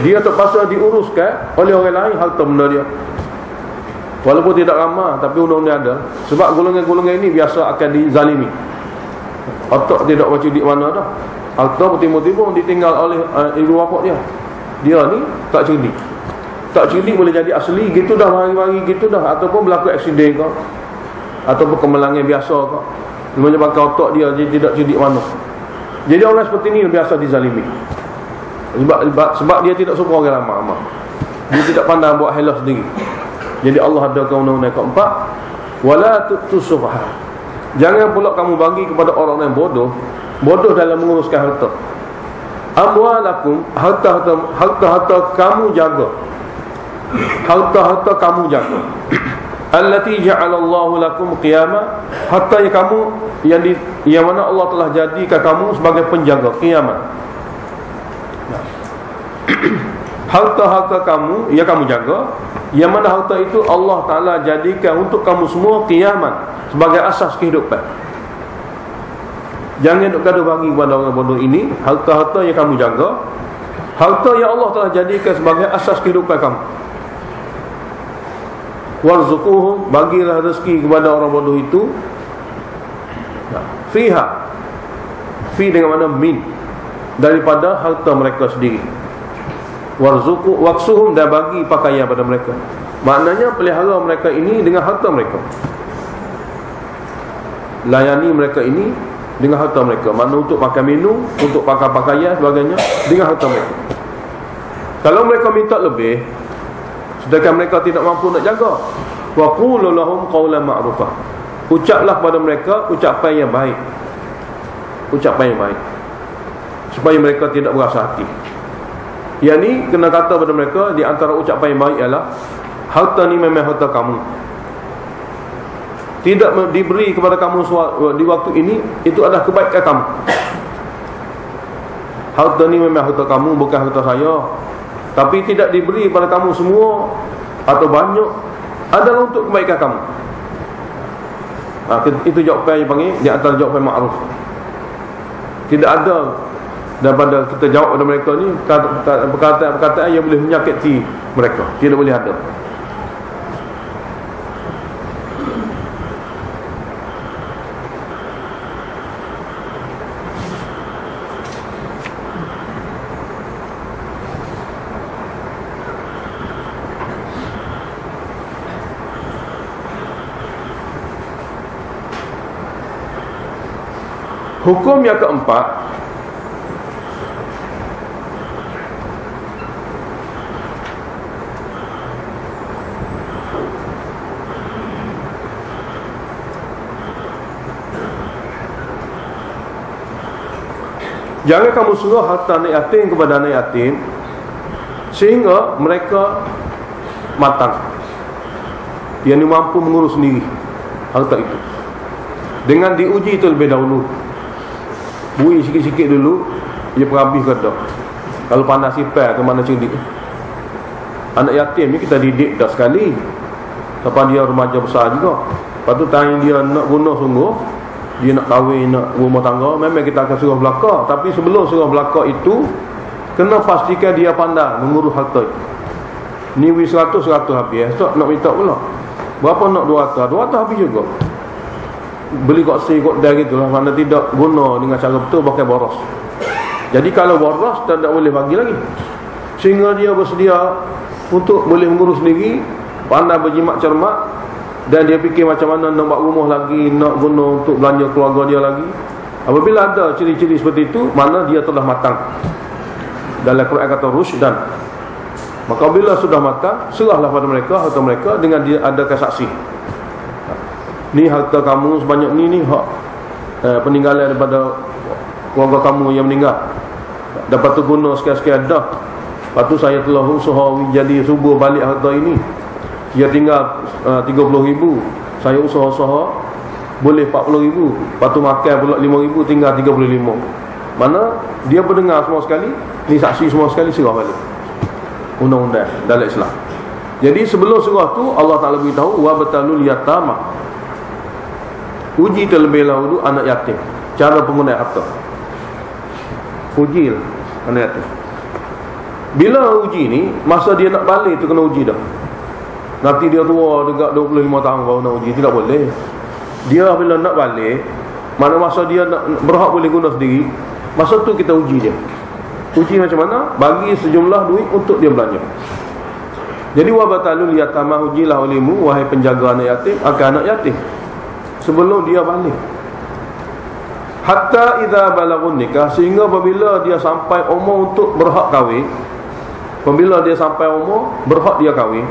Dia terpaksa diuruskan oleh orang lain harta benda dia. Walaupun tidak ramah, tapi undang-undang ada. Sebab golongan-golongan ini biasa akan dizalimi. Otak tidak baca di mana dah. Harta bertimbul-timbul ditinggal oleh ibu bapa dia. Dia ni tak cerdik. Tak cerdik boleh jadi asli gitu dah, hari-hari gitu dah, ataupun berlaku aksiden ke, ataupun kemalangan biasa ke. Menyebabkan otak dia tidak cerdik mana. Jadi orang seperti ni biasa dizalimi. Sebab dia tidak suka orang ramah-ramah. Dia tidak pandai buat halah sendiri. Jadi Allah ada undang-undang keempat, wala tusufaha. Jangan pula kamu bagi kepada orang yang bodoh dalam menguruskan harta. Amwalakum, harta kamu jaga. Harta kamu jaga. Allati ja'alallahu lakum qiyama, harta yang kamu yang mana Allah telah jadikan kamu sebagai penjaga kiamat. Harta kamu yang kamu jaga, yang mana harta itu Allah Ta'ala jadikan untuk kamu semua kiamat sebagai asas kehidupan. Jangan duk gaduh bagi kepada orang bodoh ini. Harta-harta yang kamu jaga, harta yang Allah telah jadikan sebagai asas kehidupan kamu. Warzuquhum, bagilah rezeki kepada orang bodoh itu. Fiha, fi dengan mana min, daripada harta mereka sendiri. Warzuqu waksuhum, dan bagi pakaian pada mereka. Maknanya pelihara mereka ini dengan harta mereka. Layani mereka ini dengan harta mereka. Mana untuk makan minum, untuk pakai pakaian sebagainya, dengan harta mereka. Kalau mereka minta lebih, sedangkan mereka tidak mampu nak jaga, wa qulu lahum qawlan ma'rufah, ucaplah kepada mereka ucapan yang baik. Ucapan yang baik, supaya mereka tidak berasa hati. Yang ni kena kata pada mereka, di antara ucapan yang baik ialah, harta ni memang harta kamu, tidak diberi kepada kamu di waktu ini, itu adalah kebaikan kamu. Harta ni memang harta kamu, bukan harta saya, tapi tidak diberi kepada kamu semua atau banyak, adalah untuk kebaikan kamu. Itu jawapan yang panggil, di antara jawapan ma'ruf. Tidak ada daripada kita jawab pada mereka ni perkataan-perkataan yang boleh menyakiti mereka. Tidak boleh ada. Hukum yang keempat, jangan kamu suruh harta anak yatim kepada anak yatim sehingga mereka matang, yang mampu mengurus sendiri harta itu, dengan diuji itu lebih dahulu. Bui sikit-sikit dulu, dia perhabis kata. Kalau panas sipar ke mana cerdik. Anak yatim ni kita didik dah sekali sampai dia remaja besar juga. Lepas tu time dia nak guna sungguh, dia nak kahwin, nak rumah tangga, memang kita akan suruh belakang. Tapi sebelum suruh belakang itu, kena pastikan dia pandai mengurus harta itu. Ni 100 habis, esok nak minta pula. Berapa nak 200 habis juga. Beli kok dah gitu lah. Mana tidak guna dengan cara betul, pakai boros. Jadi kalau boros, tak boleh bagi lagi. Sehingga dia bersedia untuk boleh mengurus sendiri, pandai berjimat cermat, dan dia fikir macam mana nak buat rumah lagi, nak guna untuk belanja keluarga dia lagi, Apabila ada ciri-ciri seperti itu, mana dia telah matang. Dalam Quran kata rusydan. Maka bila sudah matang, serahlah pada mereka harta mereka dengan dia adakan saksi. Ni harta kamu sebanyak ni hak peninggalan daripada keluarga kamu yang meninggal. Dapat tu guna sekian-sekian dah. Lepas tu saya telah usaha jadi subur balik harta ini. Dia tinggal 30,000. Saya usaha-usaha boleh 40,000. Lepas tu makan pula 5,000, tinggal 35. Mana dia berdengar semua sekali, ni saksi semua sekali, serah balik. Undang-undang dalam Islam. Jadi sebelum serah tu Allah Ta'ala beritahu wa batalul yatama. Uji terlebih dahulu anak yatim, cara penggunaan harta. Uji anak yatim. Bila uji ni, masa dia nak balik tu kena uji dah. Nanti dia tua dekat 25 tahun baru nak uji, tidak boleh. Dia bila nak balik, mana masa dia nak berhak boleh guna sendiri, masa tu kita uji dia. Uji macam mana? Bagi sejumlah duit untuk dia belanja. Jadi wabatalul yatama, ujilah olehmu wahai penjaga anak yatim akan anak yatim sebelum dia balik. Hatta idza balagun nikah, sehingga apabila dia sampai umur untuk berhak kahwin, apabila dia sampai umur berhak dia kahwin,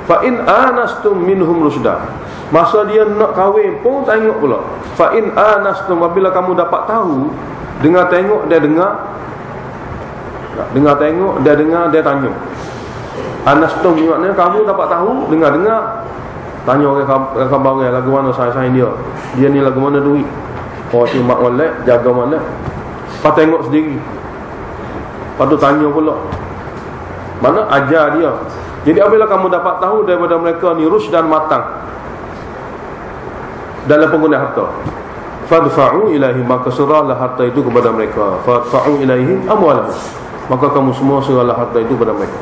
fa in anastum minhum rusda, masa dia nak kahwin pun tengok pula. Fa in anastum, apabila kamu dapat tahu, dengar tengok dia dengar, dengar tengok dia dengar, dia tanya. Anastum maknanya kamu dapat tahu, dengar tanya orang khabar orang lagu mana sayang dia. Dia ni lagu mana duit. Oh si mak molek jaga mana. Lepas tengok sendiri. Lepas tu tanya pula. Mana ajar dia. Jadi apabila kamu dapat tahu daripada mereka ni rusyd dan matang dalam penggunaan harta, fadfa'u ilaihi, maka serahlah harta itu kepada mereka. Fadfa'u ilaihi amwalahum, maka kamu semua serahlah harta itu kepada mereka.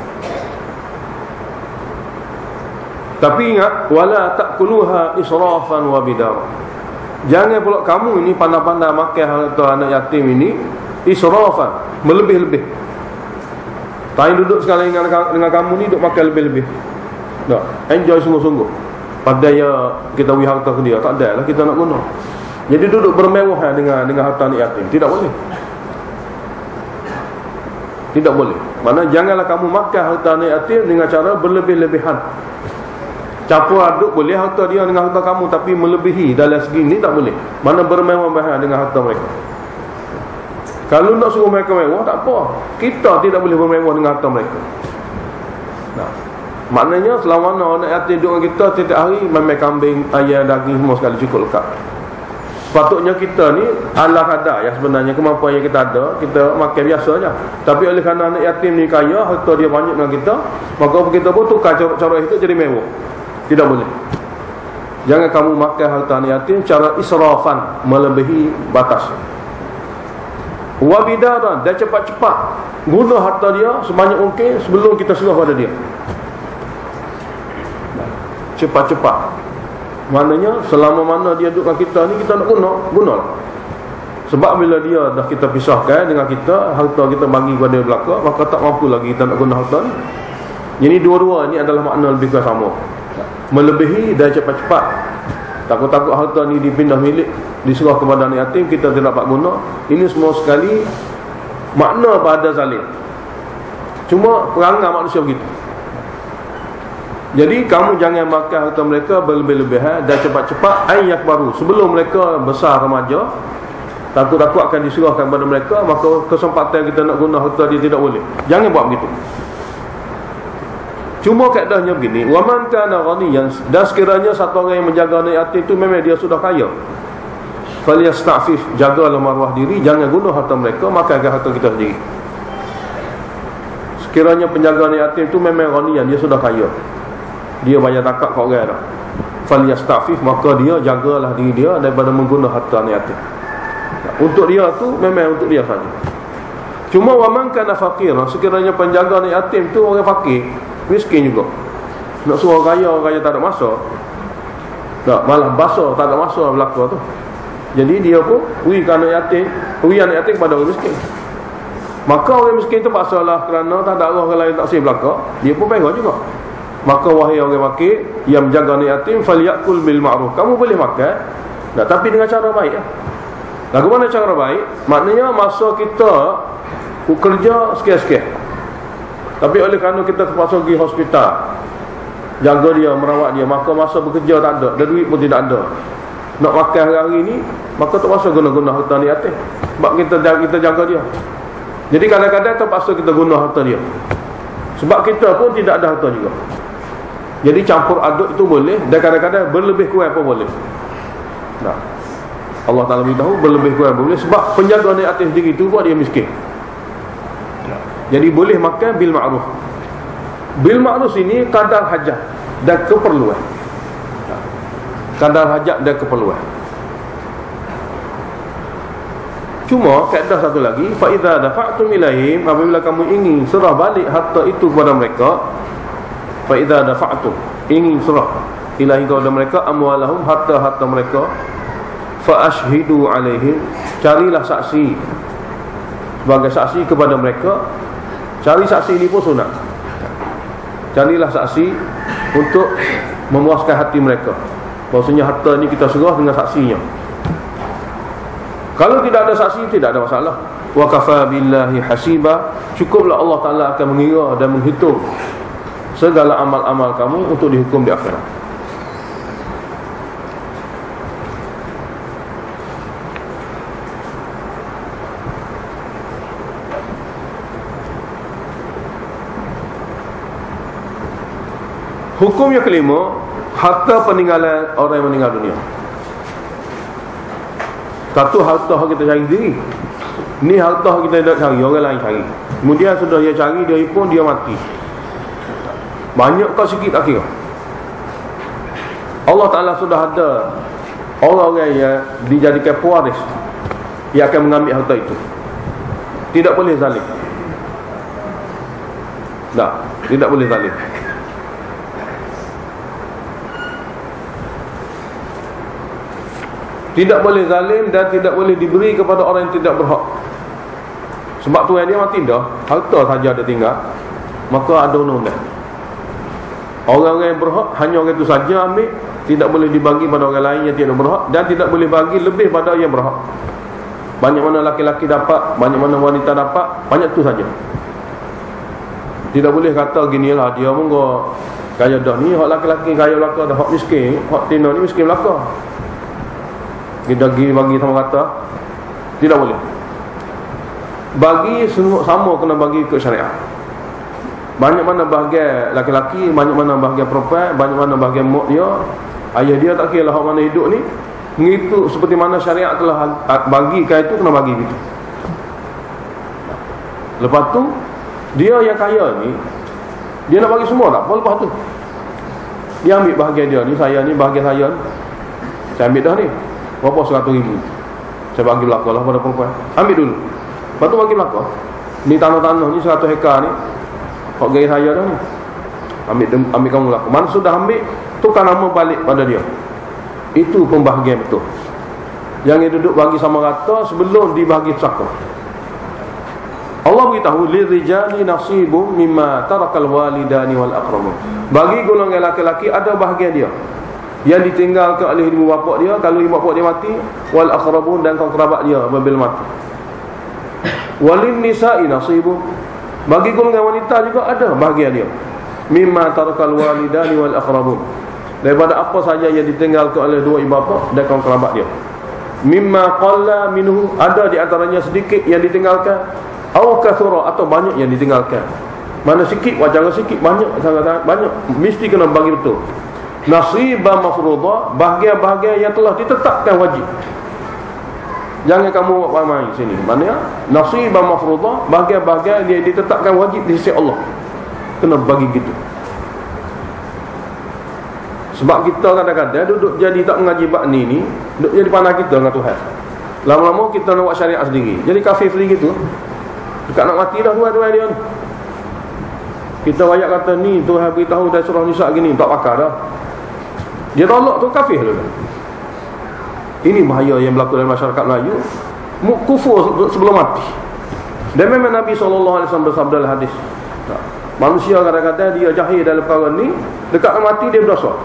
Tapi ingat, wala ta'kuluha israfan wa bidara. Jangan pula kamu ini pandai-pandai makan harta anak yatim ini israfan, melebih-lebih. Tak duduk sekali dengan kamu ni duduk makan lebih-lebih. Tak, enjoy sungguh-sungguh. Padahal kita beri harta ke dia, tak ada lah kita nak guna. Jadi duduk bermewah dengan harta anak yatim, tidak boleh. Tidak boleh. Mana janganlah kamu makan harta anak yatim dengan cara berlebih-lebihan. Campur aduk boleh harta dia dengan harta kamu, tapi melebihi dalam segi ni tak boleh. Mana bermewah-mewah dengan harta mereka. Kalau nak suruh mereka mewah, tak apa. Kita tidak boleh bermewah dengan harta mereka. Nah, maknanya selama mana anak yatim duduk dengan kita setiap hari, memang kambing, ayam, daging semua sekali cukup lekat. Sepatutnya kita ni ala kadar yang sebenarnya kemampuan yang kita ada, kita makan biasa je. Tapi oleh kerana anak yatim ni kaya, harta dia banyak dengan kita, maka kita pun tukar cara itu jadi mewah. Tidak boleh. Jangan kamu makan harta anak yatim cara israfan, melebihi batas. Wabidaran, dan cepat-cepat guna harta dia sebanyak mungkin sebelum kita serah pada dia. Cepat-cepat, maknanya selama mana dia duduk dengan kita ni, kita nak gunalah. Sebab bila dia dah kita pisahkan dengan kita, harta kita bagi kepada belaka, maka tak mampu lagi kita nak guna harta ni. Jadi dua-dua ni adalah makna lebih kurang sama. Melebihi dan cepat-cepat. Takut-takut harta ni dipindah milik, diserah kepada anak yatim, kita tidak dapat guna. Ini semua sekali makna pada zalim. Cuma perangai manusia begitu. Jadi kamu jangan makan harta mereka berlebih-lebihan dan cepat-cepat ayat baru sebelum mereka besar remaja. Takut-takut akan diserahkan kepada mereka, maka kesempatan kita nak guna harta dia tidak boleh. Jangan buat begitu. Cuma kaedahnya begini, wa man kana ghaniyan, dan sekiranya satu orang yang menjaga anak yatim itu memang dia sudah kaya, falyasta'fif, jagalah maruah diri, jangan guna harta mereka, makankan harta kita sendiri. Sekiranya penjaga anak yatim itu memang ghaniyan, dia sudah kaya, dia banyak takak kat orang dah, falyasta'fif, maka dia jagalah diri dia daripada menggunakan harta anak yatim. Untuk dia tu memang untuk dia saja. Cuma wa man kana faqira, sekiranya penjaga anak yatim tu orang fakir, miskin juga, nak suruh orang kaya tak ada masa, tak, malah basah tak ada masa berlaku tu. Jadi dia pun beri anak yatim kepada orang miskin. Maka orang miskin tu paksalah kerana tak ada orang lain tak boleh belaka, dia pun pegang juga. Maka wahai orang fakir yang menjaga anak yatim, falyakul bil ma'ruf, kamu boleh makan Nah, tapi dengan cara baik lah. Lagu mana cara baik? Maknanya masa kita kerja sikit-sikit, tapi oleh kerana kita terpaksa pergi hospital, jaga dia, merawat dia, maka masa bekerja tak ada, dan duit pun tidak ada. Nak makan hari-hari ni, maka terpaksa guna-guna harta di atas, sebab kita jaga dia. Jadi kadang-kadang terpaksa kita guna harta dia, sebab kita pun tidak ada harta juga. Jadi campur aduk itu boleh, dan kadang-kadang berlebih kurang pun boleh. Nah, Allah Ta'ala beritahu berlebih kurang boleh, sebab penjaga di atas diri itu buat dia miskin. Jadi boleh makan bil ma'ruf. Bil ma'ruf ini kadar hajat dan keperluan. Kadar hajat dan keperluan. Cuma kaedah satu lagi, fa idza dafa'tum ilaihim, apabila kamu ingin serah balik harta itu kepada mereka, fa idza dafa'tum, ingin serah ilahi kepada mereka amwalahum, harta-harta mereka, fa ashhidu alaihim, carilah saksi sebagai saksi kepada mereka. Cari saksi ini pun sunat. Carilah saksi untuk memuaskan hati mereka, bahawasanya harta ini kita serah dengan saksinya. Kalau tidak ada saksi, tidak ada masalah. Wa kafa billahi hasiba, cukuplah Allah Ta'ala akan mengira dan menghitung segala amal-amal kamu untuk dihukum di akhirat. Hukum yang kelima, harta peninggalan orang yang meninggal dunia. Satu, harta kita cari sendiri. Ni harta kita tidak cari, orang lain cari. Kemudian sudah dia cari, dia pun dia mati. Banyak kau sikit tak kira. Allah Ta'ala sudah ada orang-orang yang dijadikan pewaris, dia akan mengambil harta itu. Tidak boleh zalim. Tak, tidak boleh zalim. Tidak boleh zalim dan tidak boleh diberi kepada orang yang tidak berhak. Sebab tu yang dia mati dah, harta saja ada tinggal, maka ada undang-undang. Orang-orang yang berhak, hanya orang itu saja ambil. Tidak boleh dibagi pada orang lain yang tidak berhak, dan tidak boleh bagi lebih pada yang berhak. Banyak mana laki-laki dapat, banyak mana wanita dapat, banyak tu saja. Tidak boleh kata ginilah, dia munggu kaya dah ni, hak laki-laki kaya belaka dah, hak miskin, hak tina ni miskin belaka. Kita bagi sama rata, tidak boleh. Bagi semua sama, kena bagi ke syariat. Banyak mana bahagian laki-laki, banyak mana bahagian perempuan, banyak mana bahagian mak dia, ayah dia, tak kira lah hak mana hidup ni. Mengitu seperti mana syariat telah bagikan itu, kena bagi gitu. Lepas tu dia yang kaya ni, dia nak bagi semua tak apa. Lepas tu dia ambil bahagian dia ni, saya ni bahagian saya ni, saya ambil dah ni berapa, 100,000 saya bagi belakang lah pada perempuan. Ambil dulu, lepas tu bagi belakang. Ni tanah-tanah ni 100 hektar ni, hak gaya saya dah ni, ambil kamu belakang. Mana sudah ambil, tukar nama balik pada dia. Itu pembahagian betul. Yang duduk bagi sama rata sebelum dibagi pesaka. Allah beritahu, lirijali nasibum mimma tarakal walidani wal aqrabun. Bagi golongan laki-laki ada bahagian dia yang ditinggalkan oleh ibu bapa dia kalau ibu bapa dia mati, wal aqrabun, dan kaum kerabat dia apabila mati. Walin nisa'i nasibun, bagi golongan wanita juga ada bahagian dia, mimma tarakal walidani wal aqrabun, daripada apa saja yang ditinggalkan oleh dua ibu bapa dan kaum kerabat dia. Mimma qalla minhu, ada di antaranya sedikit yang ditinggalkan, au kathura, atau banyak yang ditinggalkan. Mana sikit, jangan sikit, banyak, sangat banyak, mesti kena bagi betul. Nasibah mafruḍah, bahagian-bahagian yang telah ditetapkan wajib. Jangan kamu buat main sini. Maknanya nasibah mafruḍah, bahagian-bahagian yang ditetapkan wajib di sisi Allah, kena bagi gitu. Sebab kita kadang-kadang duduk jadi tak mengaji bab ni, duduk jadi pandai kita dengan Tuhan. Lama-lama kita nak buat syariat sendiri, jadi kafir sendiri gitu. Dekat nak mati dah dua-dua dia ni. Kita wayak kata ni Tuhan beritahu dari surah Nisa gini, tak pakar dah. Dia tolak tu kafir dulu. Ini bahaya yang berlaku dalam masyarakat Melayu, kufur sebelum mati. Dan memang Nabi SAW bersabda dalam hadis, manusia kadang-kadang dia jahil dalam perkara ni, dekat nak mati dia berdosa.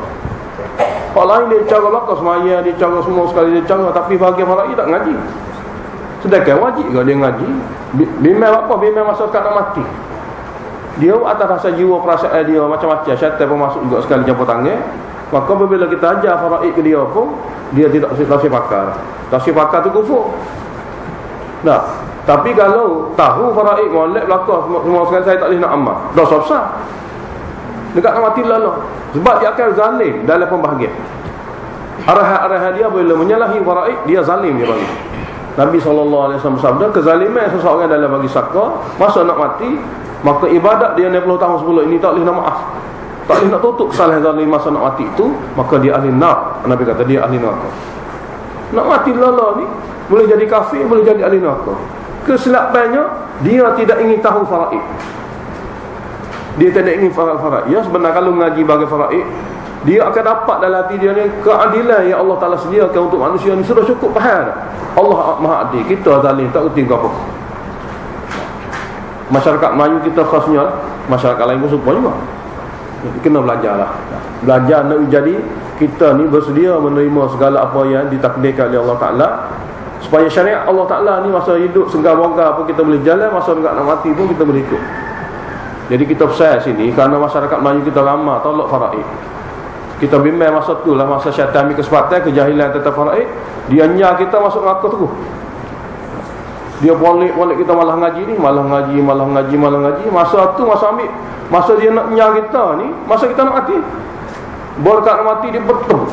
Hak lain dia cara belakang semaya, dia cara semua sekali dia cara, tapi bahagian faraid tak ngaji. Sedangkan wajib ke dia ngaji? Bimbang apa? Bimbang masyarakat nak mati. Dia atas rasa jiwa perasaan dia macam-macam, syaitan pun masuk juga sekali campur tangan. Maka apabila kita ajar faraid ke dia pun, dia tidak tasih pakar. Tasih pakar tu kufur. Nah, tapi kalau tahu faraid molek belakang semua sekali saya tak boleh nak amal, dosa besar. Dekat nak mati lalu. Sebab dia akan zalim dalam pembahagian. Arahan-arahan dia bila menyalahi faraid, dia zalim dia bagi. Nabi SAW bersabda, kezaliman seseorang dalam bagi sakar masa nak mati, maka ibadat dia 60 tahun sebelum ini tak boleh nak maaf, tak boleh nak tutup kesalahan zalim masa nak mati itu, maka dia ahli nar. Nabi kata dia ahli neraka. Nak mati lala ni boleh jadi kafir, boleh jadi ahli neraka. Kesilapannya dia tidak ingin tahu faraid. Dia tidak ingin faraid. Ya sebenarnya kalau mengaji bagi faraid, dia akan dapat dalam hati dia ni keadilan yang Allah Ta'ala sediakan untuk manusia ni sudah cukup faham. Allah Maha Adil, kita zalim tak kerti apa. Masyarakat Melayu kita khasnya, masyarakat lain pun serupa juga. Kena belajarlah. Belajar nak jadi kita ni bersedia menerima segala apa yang ditakdirkan oleh Allah Ta'ala, supaya syariat Allah Ta'ala ni masa hidup senggang-bongkar pun kita boleh jalan, masa dekat nak mati pun kita boleh ikut. Jadi kita pesan sini kerana masyarakat Melayu kita ramah tolak faraid. Kita bimbang masa tu lah, masa syaitan ambil kesempatan kejahilan tentang faraid, dia nyar kita masuk neraka terus. Dia boleh kita malah ngaji ni, malah ngaji. Masa tu masa ambil, masa dia nak nyar kita ni, masa kita nak mati. Baru kat nak mati dia bertemu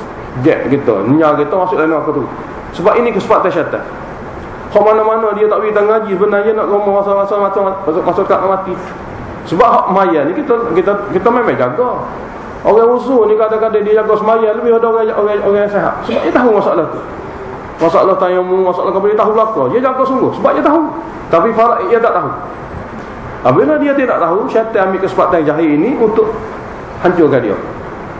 jet kita, nyar kita masuk dalam neraka tu. Sebab ini kesempatan syaitan. Kau mana-mana dia tak boleh ngaji, sebenarnya nak ngomong masa-masa masuk kat nak mati. Sebab hak maya ni kita memang jaga. Orang usul ni kadang-kadang dia jaga semaya lebih daripada orang yang sehat. Sebab dia tahu masalah tu. Masalah tayamum, masalah kabel, dia tahu belaka. Dia jaga sungguh sebab dia tahu. Tapi faraid dia tak tahu. Apabila dia tidak tahu, syaitan ambil kesempatan jahil ini untuk hancurkan dia.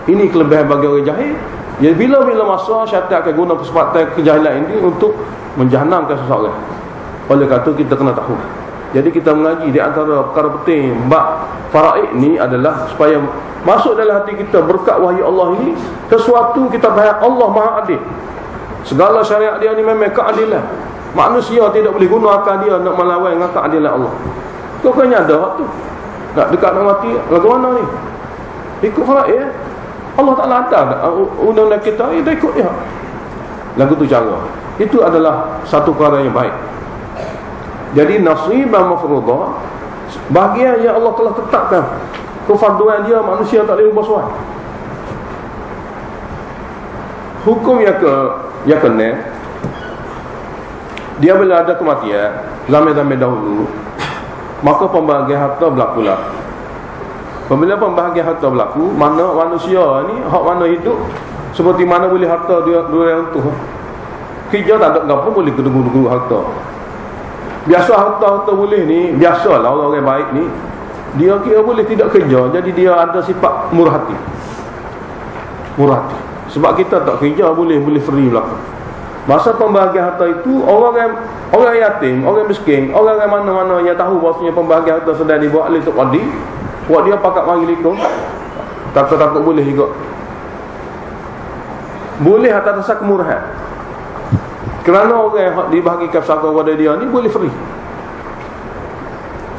Ini kelebihan bagi orang jahil. Ya, bila-bila masa syaitan akan guna kesempatan kejahilan ini untuk menjahannamkan seseorang. Oleh kerana kita kena tahu. Jadi kita mengaji di antara perkara penting bab faraid ni adalah supaya masuk dalam hati kita berkat wahyu Allah ini, sesuatu kita faham Allah Maha Adil. Segala syariat dia ni memang keadilan. Manusia tidak boleh guna akal dia nak melawan dengan keadilan Allah. Kau kena ada hak tu. Nak dekat nak mati lagu mana ni? Ikut faraid. Allah Ta'ala ada undang-undang kita, kita ikut dia. Lagu tu cara. Itu adalah satu perkara yang baik. Jadi nasibah mafruḍah, bahagian yang Allah telah tetapkan kefarduan dia, manusia tak boleh ubah suai. Hukum yang kena, dia bila ada kematian zaman-zaman dahulu, maka pembahagian harta berlakulah. Apabila pembahagian harta berlaku, mana manusia ni hak mana hidup seperti mana boleh harta dia untuk kerja tak ada apa boleh kedua-dua harta. Biasa harta boleh ni, biasalah orang-orang baik ni, dia kira boleh tidak kerja, jadi dia ada sifat murah hati. Murah hati. Sebab kita tak kerja boleh free belaka. Masa pembahagian harta itu, orang yatim, orang miskin, orang mana-mana yang tahu bahawasanya pembahagian harta sedang dibuat oleh Tok Wadi, buat dia pakat mari likung, takut-takut boleh juga. Boleh atas dasar kemurahan. Kerana orang yang dibahagikan pesaka kepada dia ni boleh free.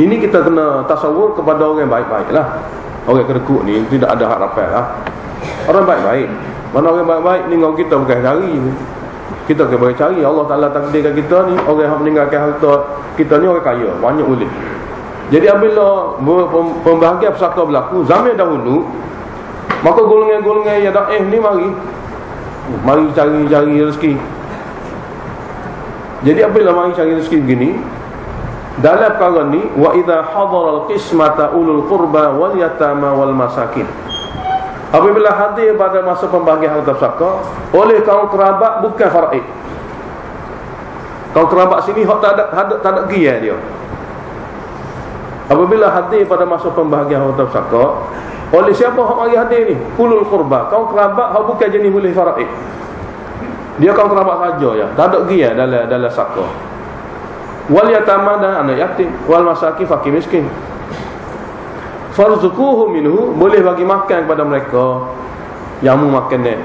Ini kita kena tasawur kepada orang yang baik-baik lah. Orang kedekut ni tidak ada harapan lah. Orang baik-baik. Mana orang baik-baik ni dengan kita bukan cari. Kita kena cari. Allah Ta'ala takdirkan kita ni, orang yang meninggalkan harta kita ni orang kaya, banyak boleh. Jadi apabila pembahagian pesaka berlaku zaman dahulu, maka golongan-golongan yang daif ni mari cari rezeki. Jadi apabila mari cari rezeki begini, dalam perkara ni, wa idza hadara al-qismata ulul qurba wal yatama wal masakin. Apabila hadir pada masa pembahagian harta pesaka oleh kaum kerabat bukan faraid. Kaum kerabat sini hak tak ada gia dia. Apabila hadir pada masa pembahagian harta pesaka oleh siapa hak mari hadir ni? Ulul qurba, kaum kerabat hak bukan jenis boleh faraid. Dia kaum kerabat saja ya, tak ada gia dalam saka. Wal yatama dan anak yatim, wal masakin fakir miskin. Farzuquhu minhu, boleh bagi makan kepada mereka yang mau makan ni.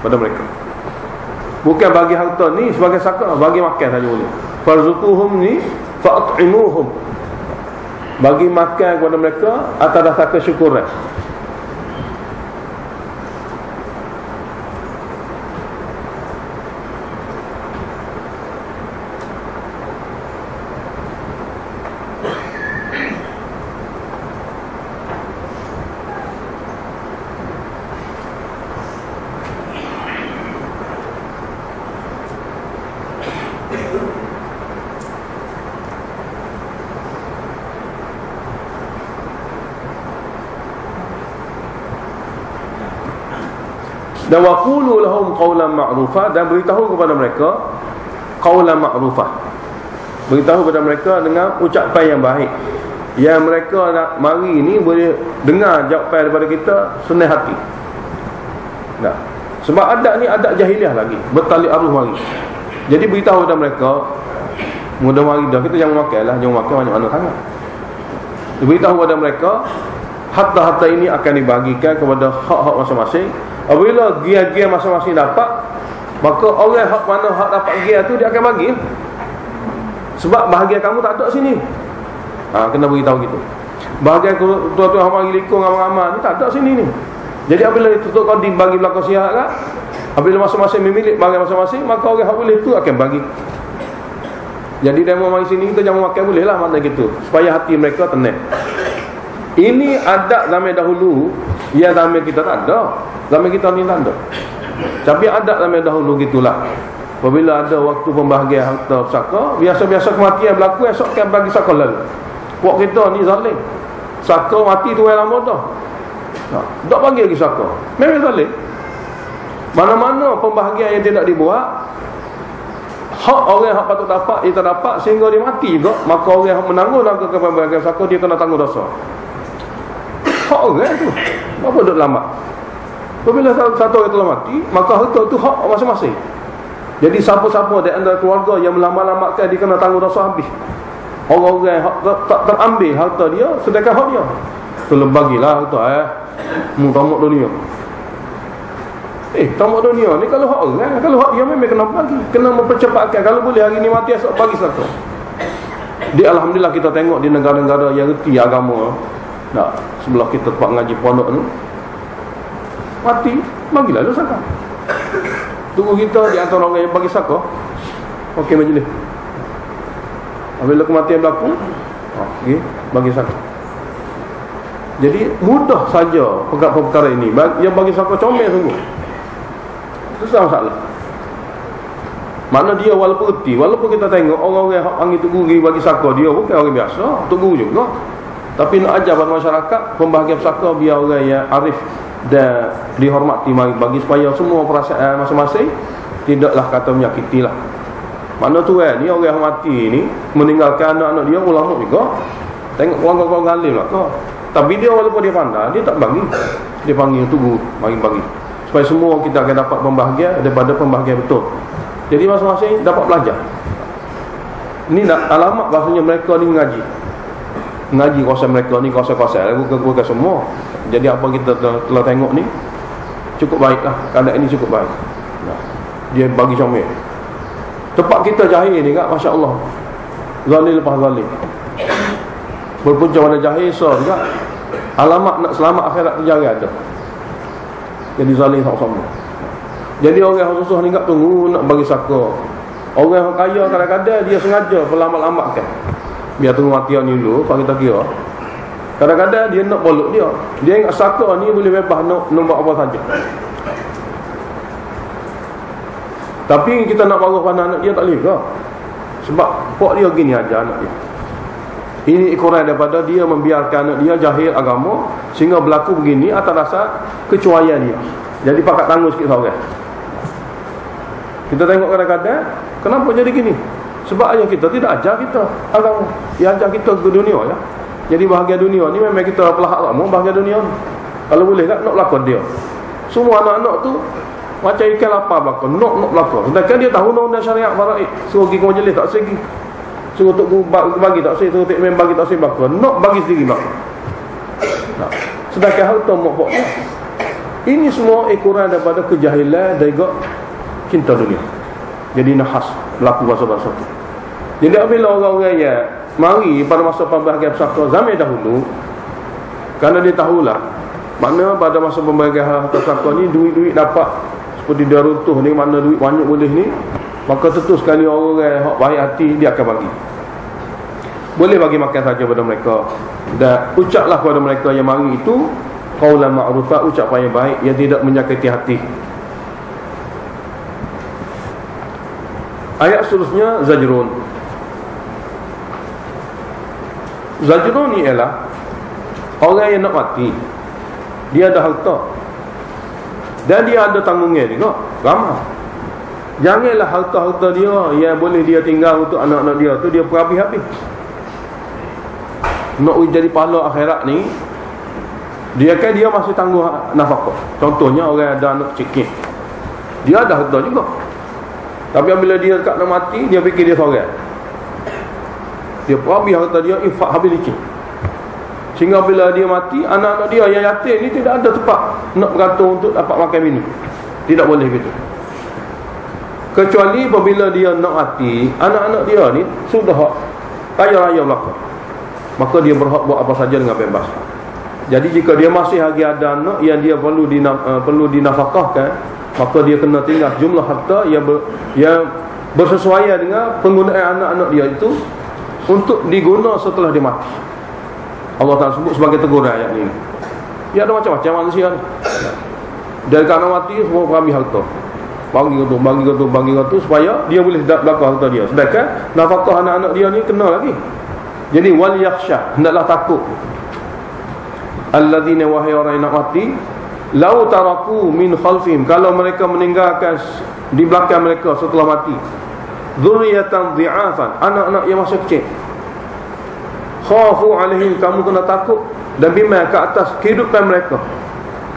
pada mereka. Bukan bagi harta ni sebagai zakat, bagi makan saja boleh. Farzuquhum ni fa'at'imuhum, bagi makan kepada mereka atas dasar kesyukuran. Dan waqulu lahum qawlan ma'rufa, dan beritahu kepada mereka qawlan ma'rufa, beritahu kepada mereka dengan ucapan yang baik, yang mereka nak mari ni boleh dengar jawapan daripada kita senang hati. Nah, sebab adab ni adab jahiliah lagi, bertali arus mari. Jadi beritahu kepada mereka, mudah mari dah, kita jangan makan lah, jangan makan banyak mana sangat. Beritahu kepada mereka harta-harta ini akan dibagikan kepada hak-hak masing-masing. Apabila gia-gia masing-masing dapat, maka orang hak mana hak dapat gia tu dia akan bagi. Sebab bahagian kamu tak ada sini. Kena beritahu gitu. Bahagian tuan-tuan hang bagi likung ramai-ramai ni tak ada sini ni. Jadi apabila tuan kau dibagi belakang sihat kan, apabila masing-masing memiliki bahagian masing-masing, maka orang hak boleh tu akan bagi. Jadi dia mau mari sini, kita jangan makan boleh lah, makna gitu, supaya hati mereka tenang. Ini adab zaman dahulu, ya zaman kita tak ada. Zaman kita ni tak ada. Tapi adab zaman dahulu gitulah. Apabila ada waktu pembahagian harta pusaka, biasa-biasa kematian berlaku, esok kan bagi saka lalu. Puak kita ni zalim. Saka mati tu yang lama dah. Tak bagi lagi saka. Memang zalim. Mana-mana pembahagian yang tidak dibuat, hak orang yang patut dapat, dia tak dapat sehingga dia mati juga, maka orang yang menanggung ke pembahagian saka, dia kena tanggung dosa. Hak orang tu. Apa duk lambat? Apabila satu orang telah mati, maka harta tu hak masing-masing. Jadi siapa-siapa di antara keluarga yang melambat-lambatkan, dia kena tanggung dosa habis. Orang-orang yang tak terambil harta dia, sedangkan hak dia, tolong bagilah harta tamak dunia. Tamak dunia ni kalau hak orang, kalau hak dia memang kena bagi, kena mempercepatkan. Kalau boleh hari ni mati, esok bagi satu. Dia alhamdulillah kita tengok di negara-negara yang reti agama. Nah, sebelah kita tempat ngaji pondok ni, mati, bagilah lu zakat. Tunggu kita di antara orang yang bagi zakat. Okey majlis. Apabila kematian berlaku, okey, bagi zakat. Jadi mudah saja perkara ini. Yang bagi zakat comel sungguh. Susah masalah. Mana dia walaupun reti, walaupun kita tengok orang-orang yang panggil tu guru bagi zakat, dia bukan orang biasa, tu guru juga. Tapi nak ajar pada masyarakat pembahagian pusaka biar orang yang arif dan dihormati mari bagi, supaya semua perasaan masing-masing tidaklah kata menyakitilah. Mana tu ni orang yang mati ni meninggalkan anak-anak dia ulama juga. Tengok keluarga-keluarga alim lah kau. Tapi dia walaupun dia pandai, dia tak bagi. Dia panggil tunggu mari bagi. Supaya semua kita akan dapat pembahagian daripada pembahagian betul. Jadi masing-masing dapat belajar. Ini alamat bahasanya mereka ni mengaji kawasan mereka ni, kawasan-kawasan bukan semua. Jadi apa kita telah tengok ni cukup baiklah, keadaan ini cukup baik. Dia bagi comel. Tempat kita jahil ni kan, Masya Allah, zalim lepas zalim, berpunca pada jahil juga. Alamat nak selamat akhirat terjaga ada. Jadi zalim sama-sama. Jadi orang yang susah ni tak tunggu nak bagi saka. Orang yang kaya kadang-kadang dia sengaja berlambat-lambatkan, biar tunggu mati ni dulu, kalau kita kira. Kadang-kadang dia nak bolok dia. Dia ingat saka ni boleh bebas nak buat apa saja. Tapi kita nak baru pandang anak dia tak boleh ke? Sebab pok dia gini aja anak dia. Ini ikuran daripada dia membiarkan anak dia jahil agama, sehingga berlaku begini atas dasar kecuaian dia. Jadi pakat tanggung sikit seorang. Kita tengok kadang-kadang kenapa jadi gini? Sebab ayah kita tidak ajar kita agama. Dia ajar kita ke dunia ya. Jadi bahagia dunia ni memang kita pelahak lama bahagia dunia ni. Kalau boleh tak nak berlakon dia. Semua anak-anak tu macam ikan lapar berlakon, nak berlakon. Sedangkan dia tahu undang-undang syariat faraid. Suruh pergi ke majlis tak segi. Suruh untuk bagi tak segi, suruh tak bagi tak segi berlakon. Nak bagi sendiri berlakon. Sedangkan harta mak pok dia. Ini semua ukuran daripada kejahilan dan juga cinta dunia. Jadi nahas berlaku bahasa-bahasa tu. Jadi apabila orang-orang yang mari pada masa pembahagian pesaka zaman dahulu, kerana dia tahulah makna pada masa pembahagian pesaka ni duit-duit dapat seperti dia runtuh ni, mana duit banyak boleh ni, maka tentu sekali orang-orang yang baik hati dia akan bagi. Boleh bagi makan saja pada mereka. Dan ucaplah kepada mereka yang mari itu qaulan ma'rufa, ucapan yang baik yang tidak menyakiti hati. Ayat seterusnya zajrun. Zajrun ni ialah orang yang nak mati, dia ada harta dan dia ada tanggungan juga, ramah. Janganlah harta-harta dia yang boleh dia tinggal untuk anak-anak dia tu dia perhabis-habis. Nak jadi pahala akhirat ni, dia masih tangguh nafkah. Contohnya orang ada anak cikit, dia ada harta juga, tapi bila dia dekat nak mati, dia fikir dia seorang, dia perhabis harta dia, infak habis licin. Sehingga bila dia mati, anak-anak dia yang yatim ni tidak ada tempat nak bergantung untuk dapat makan minum. Tidak boleh begitu. Kecuali apabila dia nak mati, anak-anak dia ni sudah kaya-raya belakang, maka dia berhak buat apa saja dengan bebas. Jadi jika dia masih lagi ada anak yang dia perlu dinafkahkan, maka dia kena tinggal jumlah harta yang bersesuaian dengan penggunaan anak-anak dia itu untuk diguna setelah dia mati. Allah Ta'ala sebut sebagai teguran ayat ini. Dia ada macam-macam manusia ni. Dari kerana mati semua perhabis harta, bagi tu supaya dia boleh belakang harta dia. Sedangkan nafkah anak-anak dia ni kena lagi. Jadi wal yakhsha, hendaklah takut alladzina, wahai orang yang nak mati, lau taraku min khalfihim, kalau mereka meninggalkan di belakang mereka setelah mati, dzurriatan dhi'afan, anak-anak yang masih kecil, khafu alaihim, kamu kena takut dan bima ke atas kehidupan mereka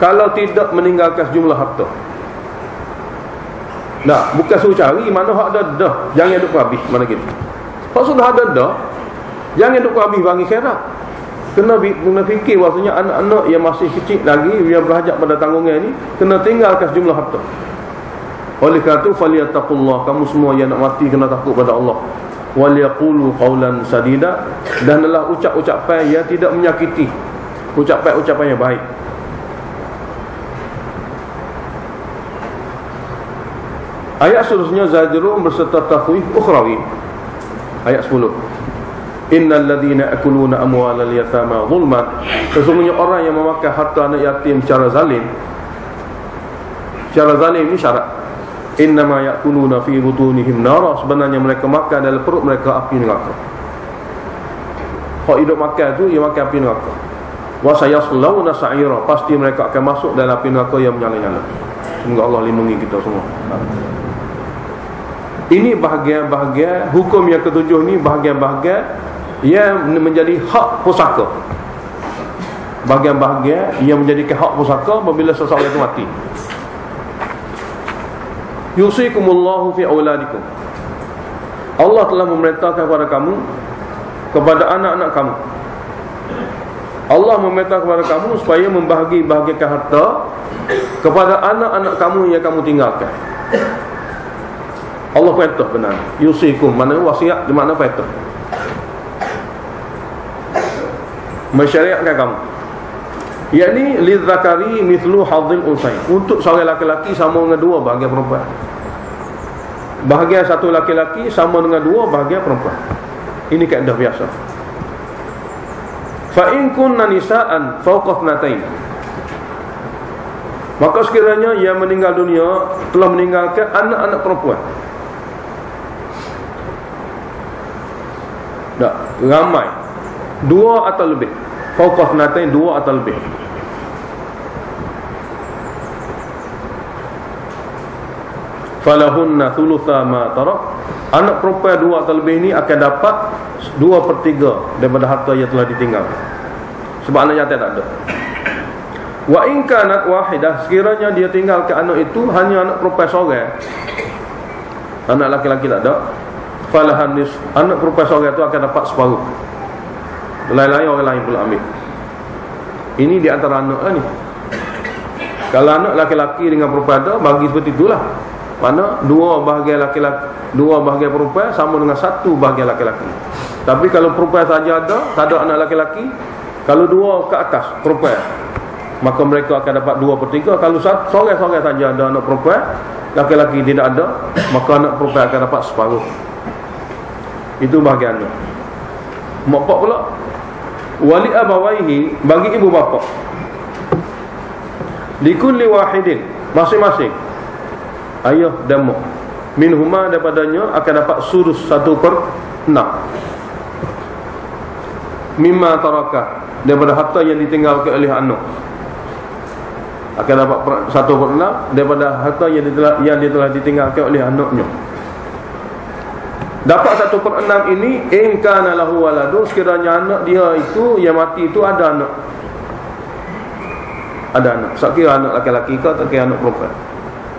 kalau tidak meninggalkan sejumlah harta. Nah, bukan suruh cari mana hak ada dah, jangan duk habis mana gitu. Hak sudah ada dah, jangan duk habis bagi khairat. Kena fikir bahasanya anak-anak yang masih kecil lagi, yang berhajat pada tanggungan ni, kena tinggalkan sejumlah harta. Oleh kerana itu falyattaqullah, kamu semua yang nak mati kena takut pada Allah. Wal yaqulu qawlan sadida, dan adalah ucap-ucapan yang tidak menyakiti, ucapan yang baik. Ayat seterusnya zajrun berserta takhwif ukhrawi. Ayat 10. Innal ladzina akuluna amwalal yatama zulman, sesungguhnya orang yang memakan harta anak yatim secara zalim. Secara zalim ni syarat. Innama yakuluna fi butunihim nara, sebenarnya mereka makan dalam perut mereka api neraka. Hak hidup makan tu dia makan api neraka. Wa sayaslawna sa'ira, pasti mereka akan masuk dalam api neraka yang menyala-nyala. Semoga Allah lindungi kita semua. Ini bahagian-bahagian hukum yang ketujuh ni, bahagian-bahagian yang menjadi hak pusaka. Bahagian-bahagian yang menjadi hak pusaka apabila seseorang itu mati. Yusikumullahu fi auladikum, Allah telah memerintahkan kepada kamu, kepada anak-anak kamu. Allah memerintahkan kepada kamu supaya membahagi-bahagikan harta kepada anak-anak kamu yang kamu tinggalkan. Allah perintah benar. Yusikum, mana wasiat, di mana perintah, mensyariatkan kamu, yakni lidzakari mithlu hadzil unsayn, untuk seorang laki-laki sama dengan dua bahagian perempuan. Bahagian satu laki-laki sama dengan dua bahagian perempuan. Ini kaedah biasa. Fa in kunna nisaan fawqa thnatain, maka sekiranya yang meninggal dunia telah meninggalkan anak-anak perempuan, tak ramai, dua atau lebih. Fawqa thnatain, dua atau lebih. Falahunna thulutha ma tarak, anak perempuan dua atau lebih ni akan dapat 2/3 daripada harta yang telah ditinggal, sebab anak yatim tak ada. Wa in kanat wahidah, sekiranya dia tinggalkan anak itu hanya anak perempuan seorang, anak laki-laki tak ada, falahan nis, anak perempuan seorang itu akan dapat separuh, lain-lain orang lain pula ambil. Ini di antara anak ni. Kalau anak laki-laki dengan perempuan ada, bagi seperti itulah. Mana dua bahagian laki-laki, dua bahagian perempuan sama dengan satu bahagian laki-laki. Tapi kalau perempuan saja ada, tak ada anak laki-laki, kalau dua ke atas perempuan, maka mereka akan dapat 2/3. Kalau seorang-seorang saja ada anak perempuan, laki-laki tidak ada, maka anak perempuan akan dapat separuh. Itu bahagiannya. Mak pak pula, wali abawaihi, bagi ibu bapa, likulli wahidin, masing-masing ayah dan mak, minhuma daripadanya akan dapat sudus 1/6 mimma taraka, daripada harta yang ditinggalkan oleh anak. Akan dapat 1/6 daripada harta yang telah ditinggalkan oleh anaknya. Dapat 1/6 ini in kana lahu waladun, sekiranya anak dia itu yang mati itu ada anak. Ada anak. Tak kira anak laki-laki ke, tak kira anak perempuan.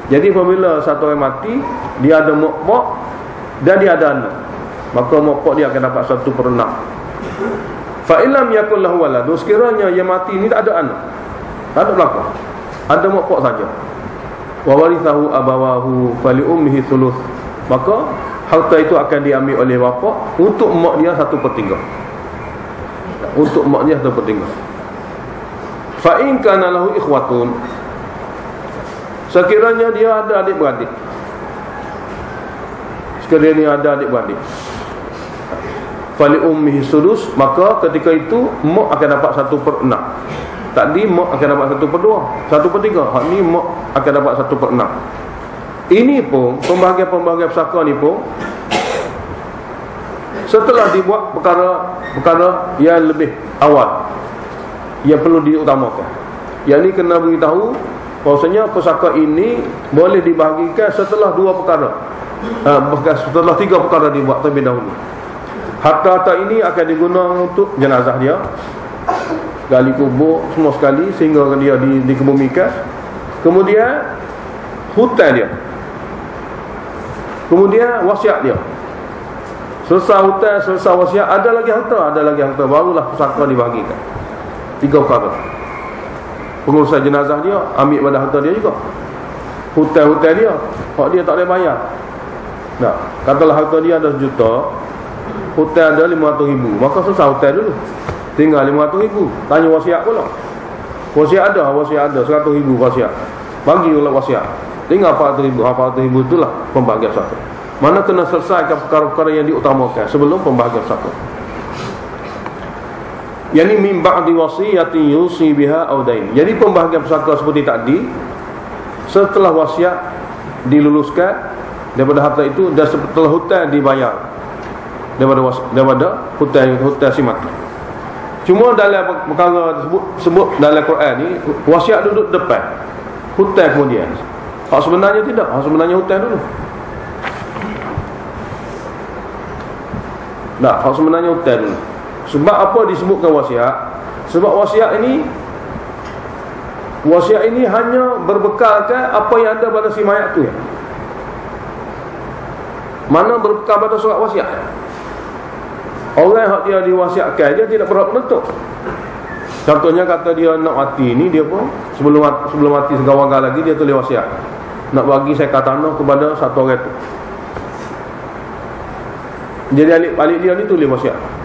Jadi apabila satu orang mati, dia ada mak dan dia ada anak, maka mak dia akan dapat 1/6. Fa illam yakul lahu waladun, sekiranya yang mati ini tak ada anak, tak ada belakang, ada mak saja. Wa warithahu abawahu fali ummihi thuluth, maka harta itu akan diambil oleh bapa untuk mak dia 1/3. Untuk mak dia 1/3. Fa in kana lahu ikhwatun, sekiranya dia ada adik-beradik, sekiranya ada adik-beradik, fali ummihi sudus, maka ketika itu mak akan dapat 1/6. Tadi mak akan dapat 1/2, 1/3. Hak ni mak akan dapat 1/6. Ini pun pembahagian-pembahagian pusaka ni pun setelah dibuat perkara yang lebih awal yang perlu diutamakan. Yang ni kena beritahu bahawasanya pusaka ini boleh dibahagikan setelah 2 perkara, setelah 3 perkara dibuat terlebih dahulu. Harta-harta ini akan digunakan untuk jenazah dia, gali kubur semua sekali sehingga dia dikebumikan. Kemudian hutang dia, kemudian wasiat dia. Selesai hutang, selesai wasiat, ada lagi harta, barulah pusaka dibahagikan. 3 perkara. Pengurusan jenazah dia, ambil pada harta dia juga. Hutang-hutang dia, hak dia tak boleh bayar. Nah, katalah harta dia ada 1 juta, hutang ada 500,000, maka selesai hutang dulu, tinggal 500,000. Tanya wasiat pula. Wasiat ada 100,000 wasiat, bagi ulang wasiat, tinggal 400,000. 400,000 itulah pembahagian pusaka. Mana kena selesaikan perkara-perkara yang diutamakan sebelum pembahagian pusaka. Yani min ba'di wasiyatin yusi biha aw dain. Jadi pembahagian pusaka seperti tadi, setelah wasiat diluluskan daripada harta itu dan setelah hutang dibayar daripada hutang si mati. Cuma dalam perkara tersebut dalam Quran ni, wasiat duduk depan, hutang kemudian. Hak sebenarnya tidak, hak sebenarnya hutang dulu. Nah, hak sebenarnya hutang dulu. Sebab apa disebutkan wasiat? Sebab wasiat ini hanya berbekalkan apa yang ada pada si mayat tu ya. Mana berbekal pada surat wasiat? Orang yang dia diwasiatkan, dia tidak berhak menuntut. Contohnya kata dia nak mati ni, dia pun sebelum mati segawang lagi dia tulis wasiat, nak bagi saya tanah kepada satu orang tu. Jadi alik dia ni tulis wasiat.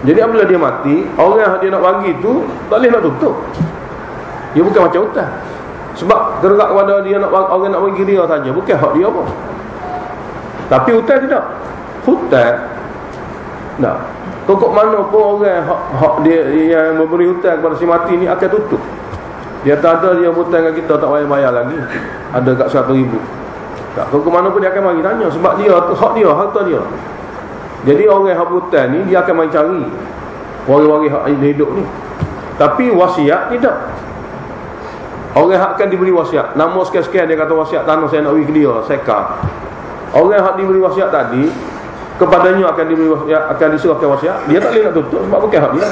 Jadi apabila dia mati, orang yang dia nak bagi tu tak boleh nak tutup. Dia bukan macam hutang. Sebab tergerak kepada dia orang nak bagi dia saja, bukan hak dia apa. Tapi hutang tidak. Hutang, nah, pokok mana pun orang hak dia yang memberi hutang kepada si mati ni akan tutup. Dia tak ada dia hutang dengan kita tak payah bayar lagi. Ada kat 100,000. Tak, pokok mana pun dia akan bagi tanya sebab dia hak dia, harta dia. Jadi orang yang hutang ni dia akan main cari wari-wari hak hidup ni. Tapi wasiat tidak. Orang hak akan diberi wasiat, nama sekian-sekian dia kata wasiat tanah saya nak bagi ke dia, seka. Orang hak diberi wasiat tadi, kepadanya akan diberi wasiat, akan diserahkan wasiat, dia tak boleh nak tutup sebab bukan hak dia.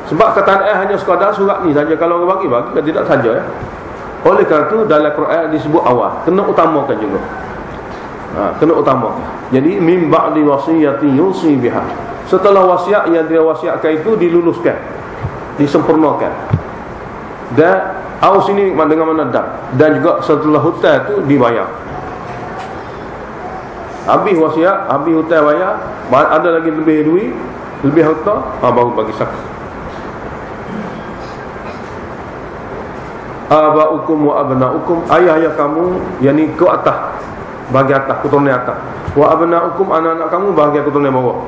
Sebab kataan hanya sekadar surat ni saja, kalau orang bagi kan tidak saja ya. Oleh kerana itu dalam Quran disebut awal, kena utamakan juga. Kena utamakan. Jadi min ba'di wasiyatin yusi biha. Setelah wasiat yang dia wasiatkan itu diluluskan, disempurnakan dan Au sini dengan mana dan juga setelah hutang tu dibayar. Habis wasiat, habis hutang bayar, ada lagi lebih duit, lebih hutang, baru bagi zakat. Abaukum wa abnaukum, ayah-ayah kamu yakni ke atas, bagi atas, keturunan atas. Wa abnaukum, anak-anak kamu bagi keturunan bawah.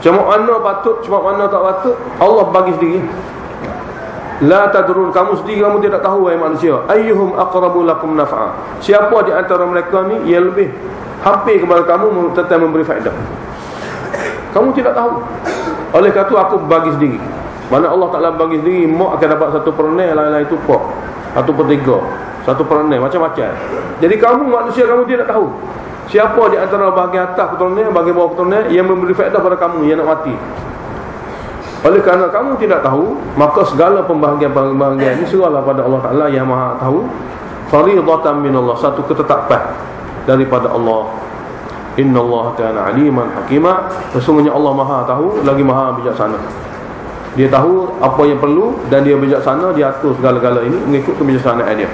Cuma mana patut, cuma mana tak patut, Allah bagi sendiri. La tadrun, kamu sendiri kamu tidak tahu wahai manusia, ayyuhum aqrabu lakum naf'a, siapa di antara mereka ni yang lebih hampir kepada kamu tentang memberi faedah. Kamu tidak tahu. Oleh kerana itu aku bagi sendiri. Mana Allah Ta'ala bagi sendiri, mak akan dapat 1/4, lain-lain itu pok 1/3, 1/4, macam-macam. Jadi kamu manusia, kamu tidak tahu siapa di antara bahagian atas keturunan, bahagian bawah keturunan yang memberi faedah pada kamu yang nak mati. Oleh kerana kamu tidak tahu, maka segala pembahagian-pembahagian ini serahlah pada Allah Ta'ala yang maha tahu. Fariidatan minallah, satu ketetapan daripada Allah. Innallaha kana aliman hakima, sesungguhnya Allah maha tahu lagi maha bijaksana. Dia tahu apa yang perlu dan dia bijaksana, dia atur segala-gala ini mengikut kebijaksanaan dia.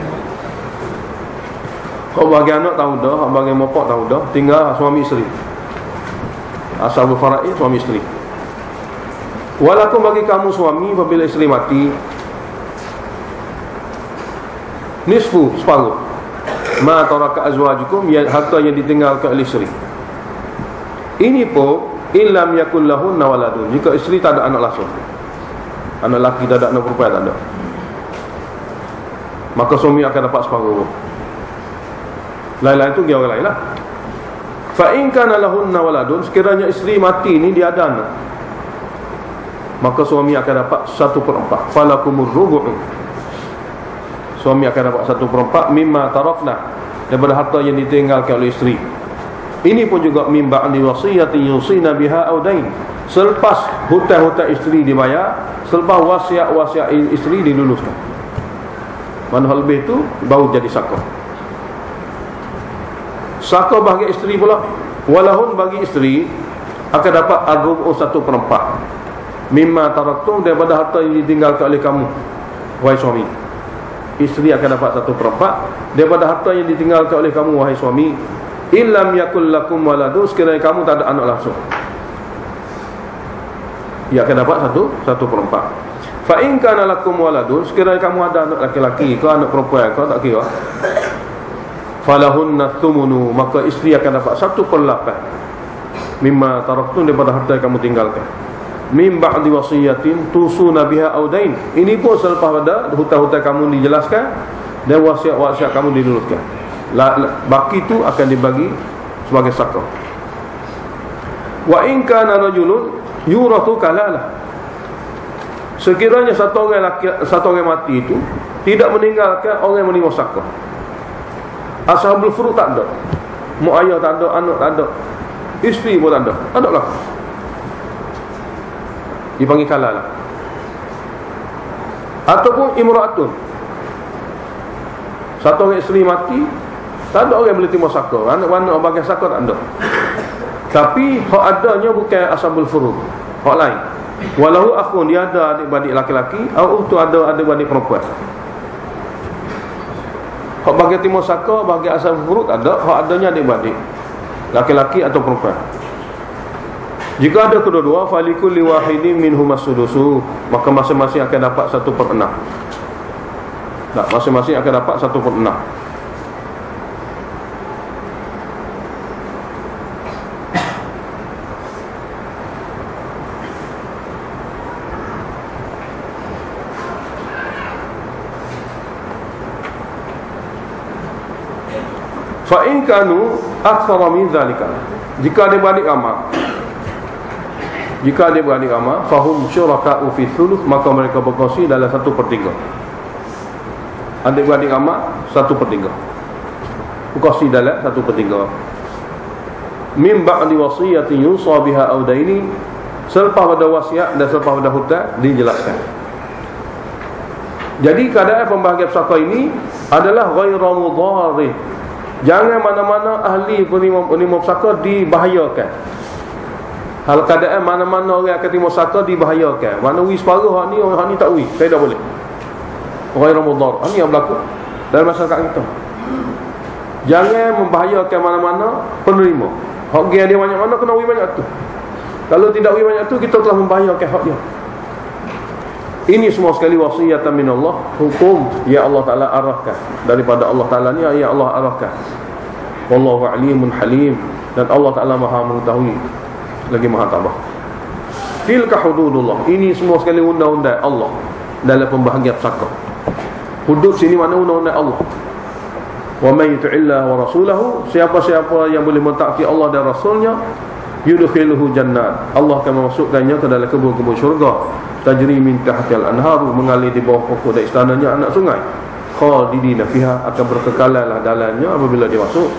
Kalau bagi anak tahu dah, bagi bapak tahu dah, tinggal suami isteri. Ashabul faraid suami isteri. Walakum, bagi kamu suami apabila isteri mati, nisfu, separuh ma taraka azwajukum, harta yang ditinggalkan oleh isteri. Ini pun illam yakul lahunna waladun, jika isteri tak ada anak langsung, anak lelaki tak ada, anak perempuan tak ada, maka suami akan dapat separuh. Lain-lain tu dia orang lain lah. Fa in kana lahunna waladun, sekiranya isteri mati ni dia ada anak, maka suami akan dapat 1/4. Falakumur rubu', suami akan dapat 1/4 mimma tarakna, daripada harta yang ditinggalkan oleh isteri. Ini pun juga min ba'di wasiyatin yusina biha aw dain, selepas hutang-hutang isteri dibayar, selepas wasiat-wasiat isteri diluluskan. Mana hal lebih tu baru jadi zakah. Zakah bagi isteri pula, walahun, bagi isteri akan dapat ar-rubu' 1/4 mimma taraktum, daripada harta yang ditinggalkan oleh kamu wahai suami. Isteri akan dapat 1/4 daripada harta yang ditinggalkan oleh kamu wahai suami. Illam yakul lakum waladun, sekiranya kamu tak ada anak langsung, ia akan dapat 1/4. Fa in kana lakum waladun, sekiranya kamu ada anak laki-laki ke anak perempuan ke tak kira, falahunna thumunu, maka isteri akan dapat 1/8 mimma taraktum, daripada harta yang kamu tinggalkan. Min ba'di wasiyatin tusuna biha aw dain, ini pun selepas pada hutang-hutang kamu dijelaskan dan wasiat-wasiat kamu diluruskan. Baki itu akan dibagi sebagai zakah. Wa in kana rajulun yurathu kalalah, sekiranya satu orang mati itu tidak meninggalkan orang yang menerima zakah. Ashabul furud tak ada, mak ayah tak ada, anak tak ada, isteri pun tak ada, adaklah, dipanggil kalalah. Ataupun imra'atun, satu orang isteri mati, tak ada orang yang boleh terima zakah, anak-anak bagi zakah tak ada. Tapi hak adanya bukan ashabul furud, hak lain. Walau akhun, dia ada adik-beradik laki-laki, atau tu ada adik-beradik perempuan. Hak bagi terima zakah bagi ashabul furud ada, hak adanya adik-beradik laki-laki atau perempuan. Jika ada kedua-dua, falikulli wahidin minhum as-sudusu, maka masing-masing akan dapat 1/6. Tak, masing-masing akan dapat 1/6. Fa in kanu aktsara min zalika, jika dia beradik ramai, jika dia beradik ramai, fahum syuraka'u fi thuluth, maka mereka berkongsi dalam 1/3. Adik-beradik ramai 1/3, berkongsi dalam 1/3. Min ba'di wasiyatin yusa biha aw daini, selepas pada wasiat dan selepas pada hutang dijelaskan. Jadi keadaan pembahagian zakah ini adalah ghairu mudharrin. Jangan mana-mana ahli penerima zakah dibahayakan. Hal keadaan mana-mana orang akan terima zakah dibahayakan. Mana wi separuh, hak ni tak wi, saya dah boleh. ghairu mudhar. Ini yang berlaku dalam masyarakat kita. Jangan membahayakan mana-mana penerima. Hak dia banyak mana kena wi banyak tu. Kalau tidak wi banyak tu, kita telah membahayakan hak dia. Ini semua sekali wasiatan min Allah, hukum ya Allah Ta'ala arahkan daripada Allah Ta'ala ni, ya Allah arahkan. Wallahu alimun halim, dan Allah Ta'ala maha mengetahui lagi maha tabah. Tilka hududullah, ini semua sekali undang-undang Allah dalam pembahagian pesaka. Hudud sini mana undang-undang Allah. Wa may yuti'illah wa rasulahu, siapa-siapa yang boleh mentaati Allah dan Rasulnya, yudkhiluhu jannat, Allah akan memasukkannya ke dalam kebun-kebun syurga, tajri min tahtil anharu, mengalir di bawah pokok dan istananya anak sungai, khalidina fiha, akan berkekalan dalamnya apabila dia masuk.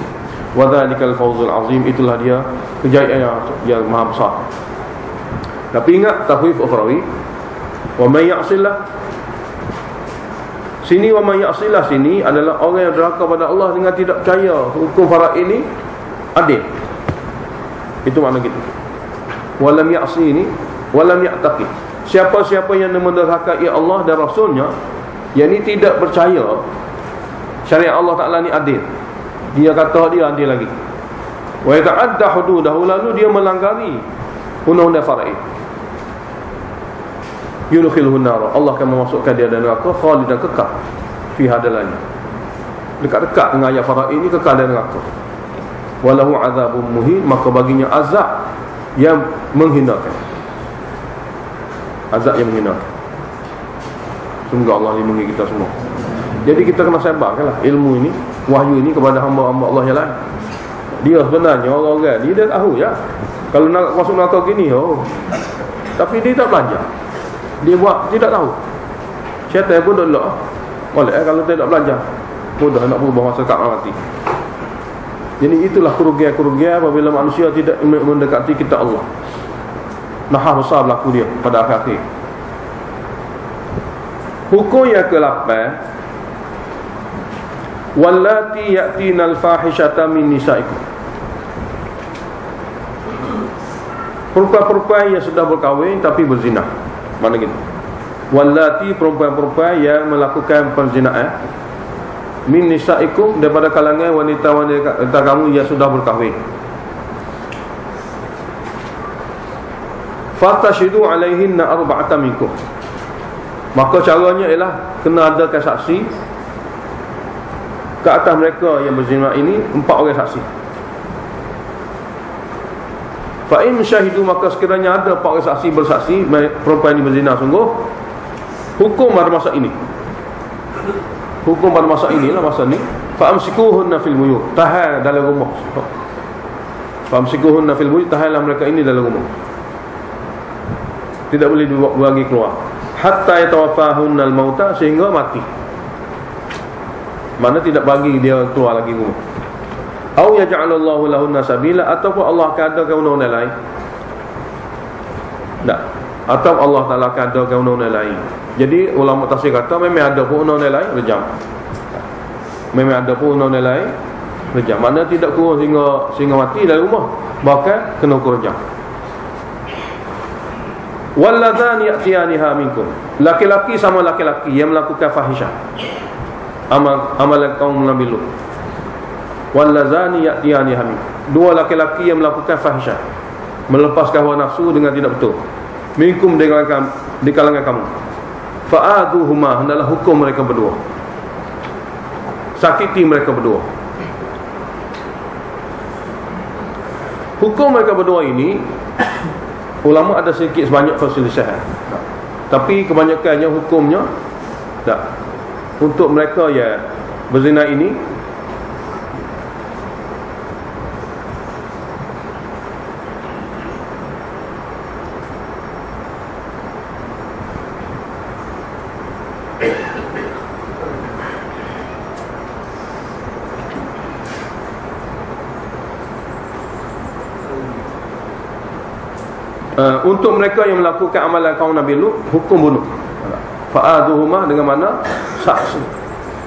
Wa dzalikal fawzul azim, itulah dia kejayaan yang maha besar. Tapi ingat tahwif ukhrawi, wa may ya'sillah, sini wa may ya'sillah sini adalah orang yang derhaka pada Allah dengan tidak percaya hukum faraid ini adil. Itu makna gitu. Walam ya'si ini, walam ya'taqi, siapa-siapa yang menderhakai Allah dan Rasulnya, yakni tidak percaya syariat Allah Ta'ala ni adil, dia kata dia adil lagi, wa yata'adda hududahu, lalu dia melanggari undang-undang faraid, yudkhiluhu nar, Allah akan memasukkan dia dalam neraka, khalidan, kekal fiha dalamnya. Dekat-dekat dengan ayat faraid ini, kekal dalam neraka. Walahu azabun muhin, maka baginya azab yang menghinakan, azab yang menghinakan. Semoga Allah lindungi kita semua. Jadi kita kena sebarkanlah ilmu ini, wahyu ini kepada hamba-hamba Allah yang lain. Dia sebenarnya orang-orang ni dia tahu ya, kalau nak masuk neraka gini, tapi dia tak belajar, dia buat tidak tahu. Syaitan pun dolok oleh kalau dia tak belajar, mudah nak berubah masa kat mati. Jadi itulah kerugian-kerugian apabila manusia tidak mendekati kita Allah. Nahah besar berlaku dia pada akhir-akhir. Hukum yang ke-8, wallati ya'tinal fahishata min nisaikum, perempuan-perempuan yang sudah berkahwin tapi berzina. Mana gitu? Wallati, perempuan-perempuan yang melakukan perzinaan, min nisaikum, daripada kalangan wanita-wanita kamu yang sudah berkahwin. Fatashidu alaihinna arba'atan minkum, maka caranya ialah kena adakan saksi ke atas mereka yang berzina ini, 4 orang saksi. Fa in syahidu, maka sekiranya ada 4 orang saksi bersaksi perempuan ini berzina sungguh, hukum pada masa ini, hukum pada masa inilah, masa ni, fa amsikuhunna fil buyut, tahan dalam rumah. Fa amsikuhunna fil buyut, tahanlah mereka ini dalam rumah, tidak boleh bagi keluar, hatta yatawaffahunna al-mauta, sehingga mati. Mana tidak bagi dia keluar lagi rumah. Au yaj'alallahu lahunna sabila, ataupun Allah akan adakan undang-undang lain. Tak, atau Allah Ta'ala akan adakan undang-undang lain. Jadi ulama tafsir kata memang ada pun undang-undang lain, rejam. Memang ada pun undang-undang lain, rejam. Mana tidak kurang sehingga mati dalam rumah, bahkan kena hukum rejam. Walladzani ya'tiyaniha minkum, laki-laki sama laki-laki yang melakukan fahisyah, amalan kaum Nabi Lut. Walladzani ya'tiyaniha minkum, 2 laki-laki yang melakukan fahisyah, melepaskan hawa nafsu dengan tidak betul, minkum, di kalangan kamu, fa'aduhuma, hendaklah hukum mereka berdua, sakiti mereka berdua. Hukum mereka berdua ini, ulama ada sedikit sebanyak perselisihan, tapi kebanyakannya hukumnya tak. Untuk mereka yang berzina ini, untuk mereka yang melakukan amalan kaum Nabi Lut, hukum bunuh. Fa'aduhuma, dengan mana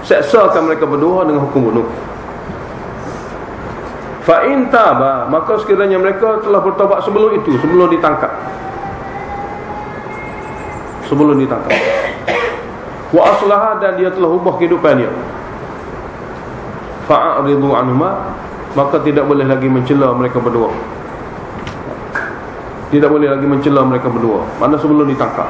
seksakan mereka berdua dengan hukum bunuh. Fa'in taba, maka sekiranya mereka telah bertaubat sebelum itu, sebelum ditangkap, wa aslaha, dan dia telah ubah kehidupan dia, fa'aridu anhuma, maka tidak boleh lagi mencela mereka berdua. Tidak boleh lagi mencela mereka berdua, mana sebelum ditangkap.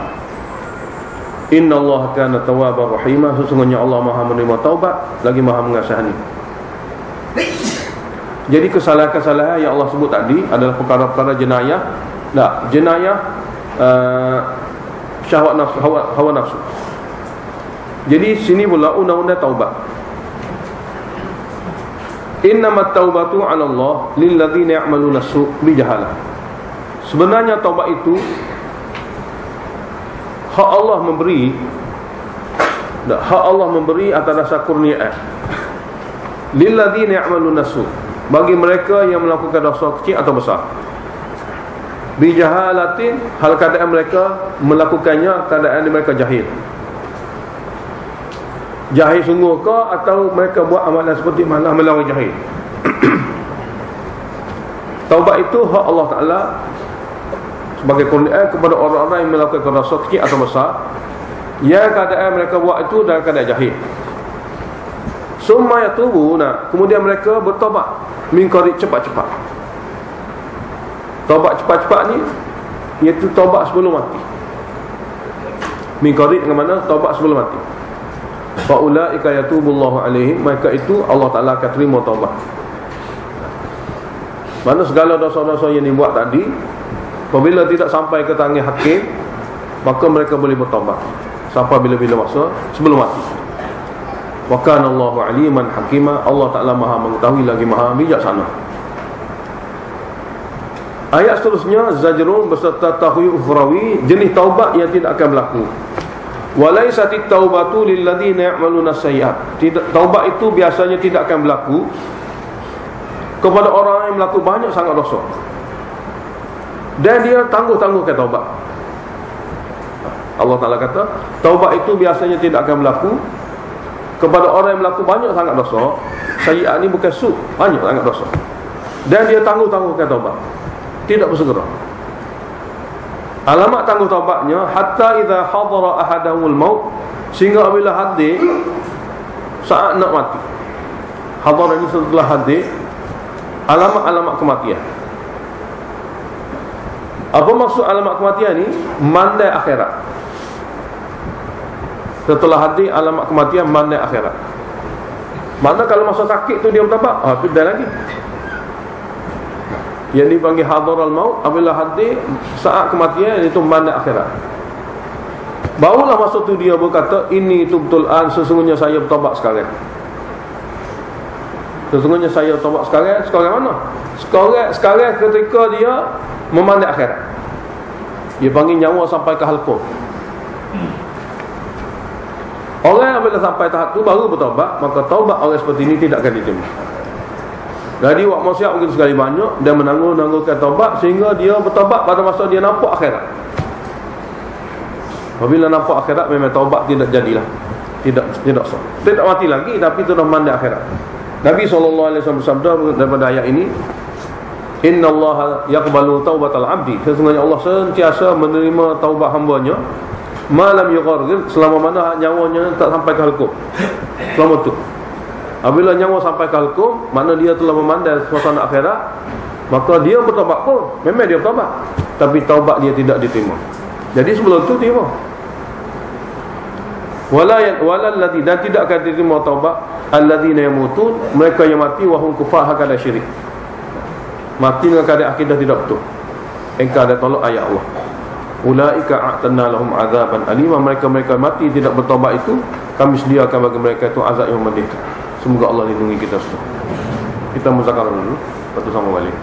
Innallaha kana tawwabar rahima, sesungguhnya Allah Maha menerima taubat lagi Maha mengasihani. Jadi kesalahan-kesalahan yang Allah sebut tadi adalah perkara-perkara jenayah. Jenayah syahwat nafsu, hawa nafsu. Jadi sini pula undang-undang taubat. Innamat taubatu 'ala Allah lil ladzina ya'maluna as-su' bi jahalah. Sebenarnya taubat itu hak Allah memberi, hak Allah memberi atas dasar kurniaan. Lil ladzina ya'maluna as-su', bagi mereka yang melakukan dosa kecil atau besar. Bi jahalatin, hal keadaan mereka melakukannya keadaan mereka jahil. Jahil sungguh ke atau mereka buat amalan seperti mana amalan orang jahil. Taubat itu hak Allah Ta'ala sebagai kurniaan kepada orang-orang yang melakukan dosa kecil atau besar, yang keadaan mereka buat itu dalam keadaan jahil. Summa yatubuna, kemudian mereka bertaubat min qarib, cepat-cepat. Taubat cepat-cepat ni iaitu taubat sebelum mati. Min qarib dengan mana? Taubat sebelum mati. Fa ulaika yatubullahu alaihim, maka itu Allah Ta'ala akan terima taubat. Mana segala dosa-dosa yang dibuat tadi, apabila tidak sampai ke tangan hakim, maka mereka boleh bertaubat sampai bila-bila masa sebelum mati. Wa kana Allahu aliman hakima, Allah Ta'ala Maha mengetahui lagi Maha bijaksana. Ayat seterusnya, zajrun beserta tahwi ukhrawi, jenis taubat yang tidak akan berlaku. Walaisatit taubatu lil ladzina ya'maluna sayyi'at, taubat itu biasanya tidak akan berlaku kepada orang yang melakukan banyak sangat dosa dan dia tangguh-tangguhkan taubat. Allah Ta'ala kata taubat itu biasanya tidak akan berlaku kepada orang yang melakukan banyak sangat dosa. Sayyi'at ni bukan su, banyak sangat dosa, dan dia tangguh-tangguhkan taubat, tidak bersegera. Alamat tangguh taubatnya, hatta idza hadara ahadahumul maut, sehingga apabila hadir saat nak mati. Hadar ini setelah hadir alamat-alamat kematian. Apa maksud alamat kematian ni? Mandai akhirat. Setelah hadir alamat kematian, mandai akhirat. Mana kalau masa sakit tu dia bertaubat, itu dah lagi. Yang dipanggil hadaral maut, apabila hadir saat kematian, itu mandai akhirat. Barulah masa tu dia berkata, ini itu betul an, sesungguhnya saya bertaubat sekarang. Sesungguhnya saya bertaubat sekarang. Sekarang mana? Sekarang ketika dia memandai akhirat. Dia panggil nyawa sampai ke halqum. Orang yang bila sampai tahap tu baru bertaubat, maka taubat orang seperti ini tidak akan diterima. Jadi buat maksiat mungkin sekali banyak dan menangguh-nangguhkan taubat sehingga dia bertaubat pada masa dia nampak akhirat. Apabila nampak akhirat, memang taubat tidak jadilah. Tidak mati lagi, tapi sudah mandai akhirat. Nabi SAW bersabda daripada ayat ini, innallaha yaqbalu taubatal abdi, sesungguhnya Allah sentiasa menerima taubat hamba-Nya malam yughargir, selama mana nyawanya tak sampai ke halqum. Selama tu, apabila nyawa sampai ke halqum, mana dia telah memandai suasana akhirat, maka dia bertaubat pun, memang dia bertaubat, tapi taubat dia tidak diterima. Jadi sebelum tu terima. Walal ladzi, dan tidak akan diterima taubat alladzina yamutun, mereka yang mati wahum kufar hakada syirik, mati dengan keadaan akidah tidak betul, engkau ada tolak ayat Allah. Ulaika a'tadna lahum azaban alima, mereka mati tidak bertaubat itu kami sediakan bagi mereka itu azab yang mendekati. Semoga Allah lindungi kita semua. Kita muzakarah dulu, lepas tu sama balik.